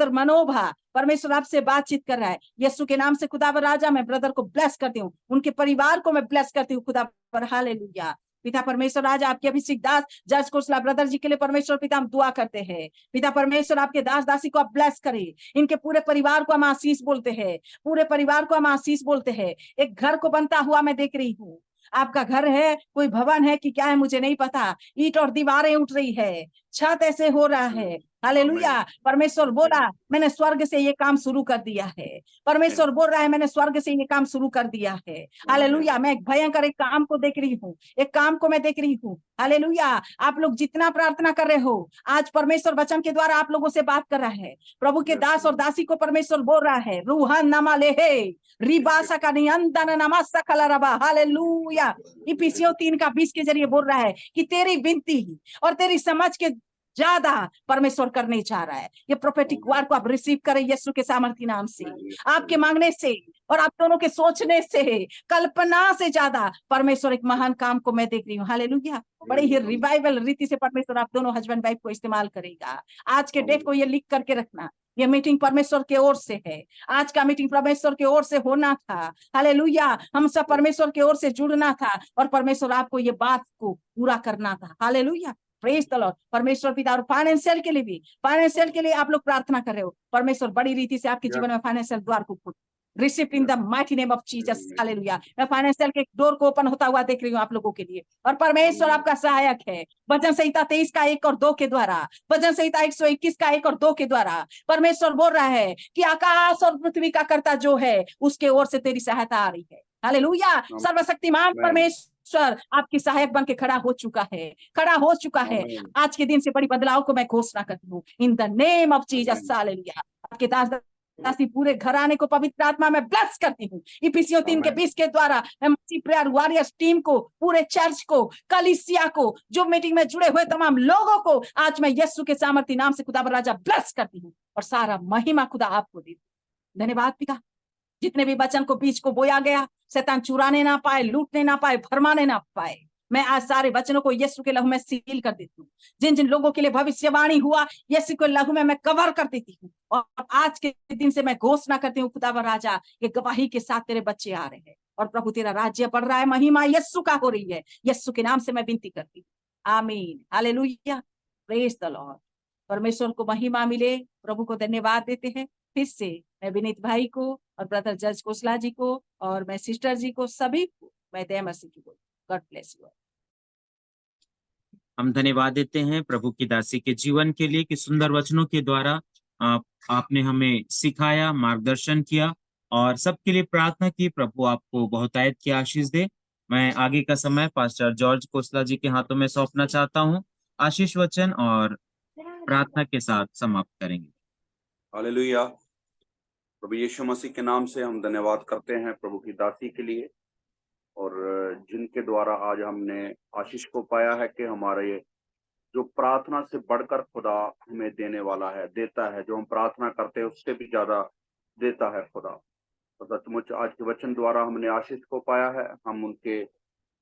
मनोभा परमेश्वर आपसे बातचीत कर रहा है। यीशु के नाम से खुदा राजा मैं ब्रदर को ब्लेस करती हूँ, उनके परिवार को मैं ब्लेस करती हूँ खुदा पर। हालेलुया। पिता परमेश्वर आज आपके अभिषेक दास जज कोसला ब्रदर जी के लिए परमेश्वर पिता हम दुआ करते हैं। पिता परमेश्वर आपके दास दासी को आप ब्लेस करें, इनके पूरे परिवार को हम आशीष बोलते हैं, पूरे परिवार को हम आशीष बोलते हैं। एक घर को बनता हुआ मैं देख रही हूँ। आपका घर है, कोई भवन है कि क्या है मुझे नहीं पता, ईंट और दीवारें उठ रही है, छत ऐसे हो रहा है। हालेलुया। परमेश्वर बोला मैंने स्वर्ग से ये काम शुरू कर दिया है, परमेश्वर बोल रहा है मैंने स्वर्ग से ये काम शुरू कर दिया है। हालेलुया। मैं एक भयंकर एक काम को देख रही हूँ, एक काम को मैं देख रही हूँ। हालेलुया। आप लोग जितना प्रार्थना कर रहे हो, आज परमेश्वर वचन के द्वारा आप लोगों से बात कर रहा है। प्रभु के दास और दासी को परमेश्वर बोल रहा है रूहान नमा ले रिबासा का नियंत्रण नमासा कलरबा। हालेलुया। इफिसियों 3:20 के जरिए बोल रहा है कि तेरी विनती और तेरी समझ के ज्यादा परमेश्वर करने जा रहा है। ये प्रोफेटिक वार को आप रिसीव करें यीशु के सामर्थी नाम से। आपके मांगने से और आप दोनों के सोचने से, कल्पना से ज्यादा परमेश्वर एक महान काम को मैं देख रही हूँ। हालेलुया। बड़े ही रिवाइवल रीति से परमेश्वर आप दोनों हस्बैंड वाइफ को इस्तेमाल करेगा। आज के डेट को ये लिख करके रखना, ये मीटिंग परमेश्वर की ओर से है। आज का मीटिंग परमेश्वर की ओर से होना था। हालेलुया। हम सब परमेश्वर की ओर से जुड़ना था और परमेश्वर आपको ये बात को पूरा करना था। हालेलुया। Praise the Lord. परमेश्वर पिता और फाइनेंशियल के लिए भी, फाइनेंशियल के लिए आप लोग प्रार्थना कर रहे हो, परमेश्वर बड़ी रीति से आपके जीवन में फाइनेंशियल द्वार को खोल। Receive in the mighty name of Jesus. Hallelujah. मैं फाइनेंशियल के डोर को ओपन होता हुआ देख रही हूँ आप लोगों के लिए, और परमेश्वर आपका सहायक है। वचन संहिता 23 का 1 और 2 के द्वारा, वचन संहिता 121 का 1 और 2 के द्वारा परमेश्वर बोल रहा है कि आकाश और पृथ्वी का कर्ता जो है उसके ओर से तेरी सहायता आ रही है। हालेलुया। सर्वशक्तिमान परमेश्वर आपकी सहायक बन के खड़ा हो चुका है। आज के दिन से बड़ी बदलाव को मैं घोषणा करती हूँ in the name of Jesus. Hallelujah. आपके दास दासी पूरे घराने को पवित्र आत्मा में ब्लेस करती हूँ। इफिसियों 3:20 के द्वारा मैं मसीह प्रेयर वॉरियर्स टीम को, पूरे चर्च को, कलीसिया को, जो मीटिंग में जुड़े हुए तमाम लोगों को आज मैं यीशु के सामर्थी नाम से खुदा राजा ब्लेस करती हूँ, और सारा महिमा खुदा आपको देती हूँ। धन्यवाद पिता। जितने भी वचन को बीज को बोया गया, शैतान चुराने ना पाए, लूटने ना पाए, भरमाने ना पाए। मैं आज सारे वचनों को यीशु के लहू में सील कर देती हूँ। जिन जिन लोगों के लिए भविष्यवाणी हुआ यीशु के लहू में मैं कवर कर देती हूँ। और आज के दिन से मैं घोषणा करती हूँ खुदावन राजा, ये गवाही के साथ तेरे बच्चे आ रहे हैं और प्रभु तेरा राज्य बढ़ रहा है, महिमा यीशु का हो रही है। यीशु के नाम से मैं विनती करती हूँ, आमीन, हालेलुया, प्रेज द लॉर्ड। परमेश्वर को महिमा मिले। प्रभु को धन्यवाद देते हैं। फिर से मैं विनीत भाई को और ब्रदर जज कोसला जी को और मैं सिस्टर जी को सभी को मैं दया मसीह की बोल, गॉड ब्लेस यू। हम धन्यवाद देते हैं प्रभु की दासी के जीवन के लिए कि सुंदर वचनों के द्वारा आपने हमें सिखाया, मार्गदर्शन किया और सबके लिए प्रार्थना की। प्रभु आपको बहुतायत की आशीष दे। मैं आगे का समय पास्टर जॉर्ज कोसला जी के हाथों में सौंपना चाहता हूं। आशीष वचन और प्रार्थना के साथ समाप्त करेंगे। हालेलुया। प्रभु यीशु मसीह के नाम से हम धन्यवाद करते हैं प्रभु की दासी के लिए, और जिनके द्वारा आज हमने आशीष को पाया है कि हमारे जो प्रार्थना से बढ़कर खुदा हमें देने वाला है, देता है, जो हम प्रार्थना करते हैं उससे भी ज्यादा देता है खुदा। तो सचमुच आज के वचन द्वारा हमने आशीष को पाया है। हम उनके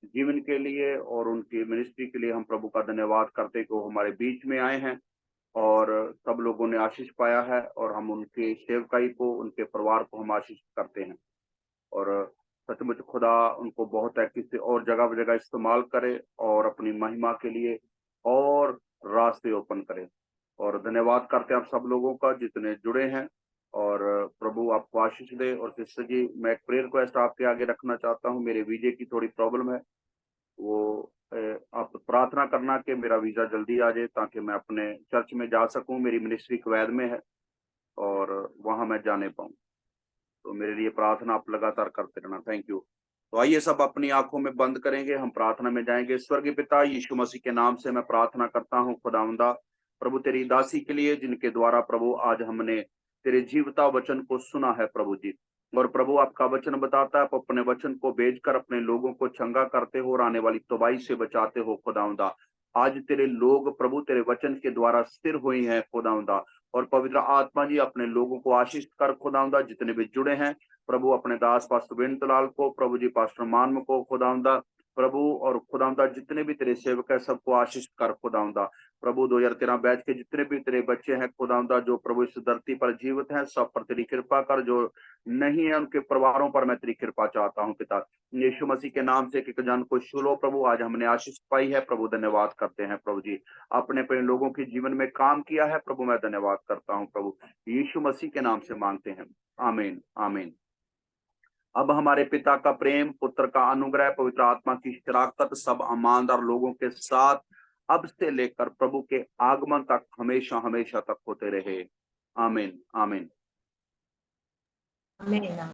जीवन के लिए और उनकी मिनिस्ट्री के लिए हम प्रभु का धन्यवाद करते कि वो हमारे बीच में आए हैं और सब लोगों ने आशीष पाया है, और हम उनके सेवकाई को, उनके परिवार को हम आशीष करते हैं। और सचमुच खुदा उनको बहुत है किसी और जगह जगह इस्तेमाल करे और अपनी महिमा के लिए और रास्ते ओपन करे। और धन्यवाद करते हैं आप सब लोगों का जितने जुड़े हैं, और प्रभु आपको आशीष दे। और सिस्टर जी, मैं एक प्रेयर को ऐसा आपके आगे रखना चाहता हूँ। मेरे वीजे की थोड़ी प्रॉब्लम है, वो आप प्रार्थना करना कि मेरा वीजा जल्दी आ जाए ताकि मैं अपने चर्च में जा सकूं। मेरी मिनिस्ट्री कुवैत में है और वहां मैं जाने पाऊं, तो मेरे लिए प्रार्थना आप लगातार करते रहना। Thank you. तो आइए सब अपनी आंखों में बंद करेंगे, हम प्रार्थना में जाएंगे। स्वर्गीय पिता, यीशु मसीह के नाम से मैं प्रार्थना करता हूँ खुदावंदा प्रभु तेरी दासी के लिए, जिनके द्वारा प्रभु आज हमने तेरे जीवता वचन को सुना है प्रभु जी। और प्रभु आपका वचन बताता है, आप अपने वचन को भेजकर अपने लोगों को चंगा करते हो और आने वाली तबाही से बचाते हो खुदावंदा। आज तेरे लोग प्रभु तेरे वचन के द्वारा स्थिर हुए हैं खुदावंदा, और पवित्र आत्मा जी अपने लोगों को आशीष कर खुदावंदा। जितने भी जुड़े हैं प्रभु, अपने दास पास्टर विनतलाल को, प्रभु जी पास्टर मानव को खुदावंदा प्रभु, और खुदावंदा जितने भी तेरे सेवक है सबको आशीष कर खुदावंदा प्रभु। 2013 बैच के जितने भी तेरे बच्चे हैं खुदावंदा, जो प्रभु इस धरती पर जीवित हैं, सब पर तेरी कृपा कर। जो नहीं है उनके परिवारों पर मैं तेरी कृपा चाहता हूँ पिता, यीशु मसीह के नाम से। कि जन को छू लो प्रभु, आज हमने आशीष पाई है प्रभु, धन्यवाद करते हैं प्रभु जी। आपने अपने लोगों के जीवन में काम किया है प्रभु, मैं धन्यवाद करता हूँ प्रभु, यीशु मसीह के नाम से मांगते हैं, आमीन आमीन। अब हमारे पिता का प्रेम, पुत्र का अनुग्रह, पवित्र आत्मा की शराकत सब ईमानदार लोगों के साथ अब से लेकर प्रभु के आगमन तक हमेशा हमेशा तक होते रहे, आमीन आमीन। आमीन।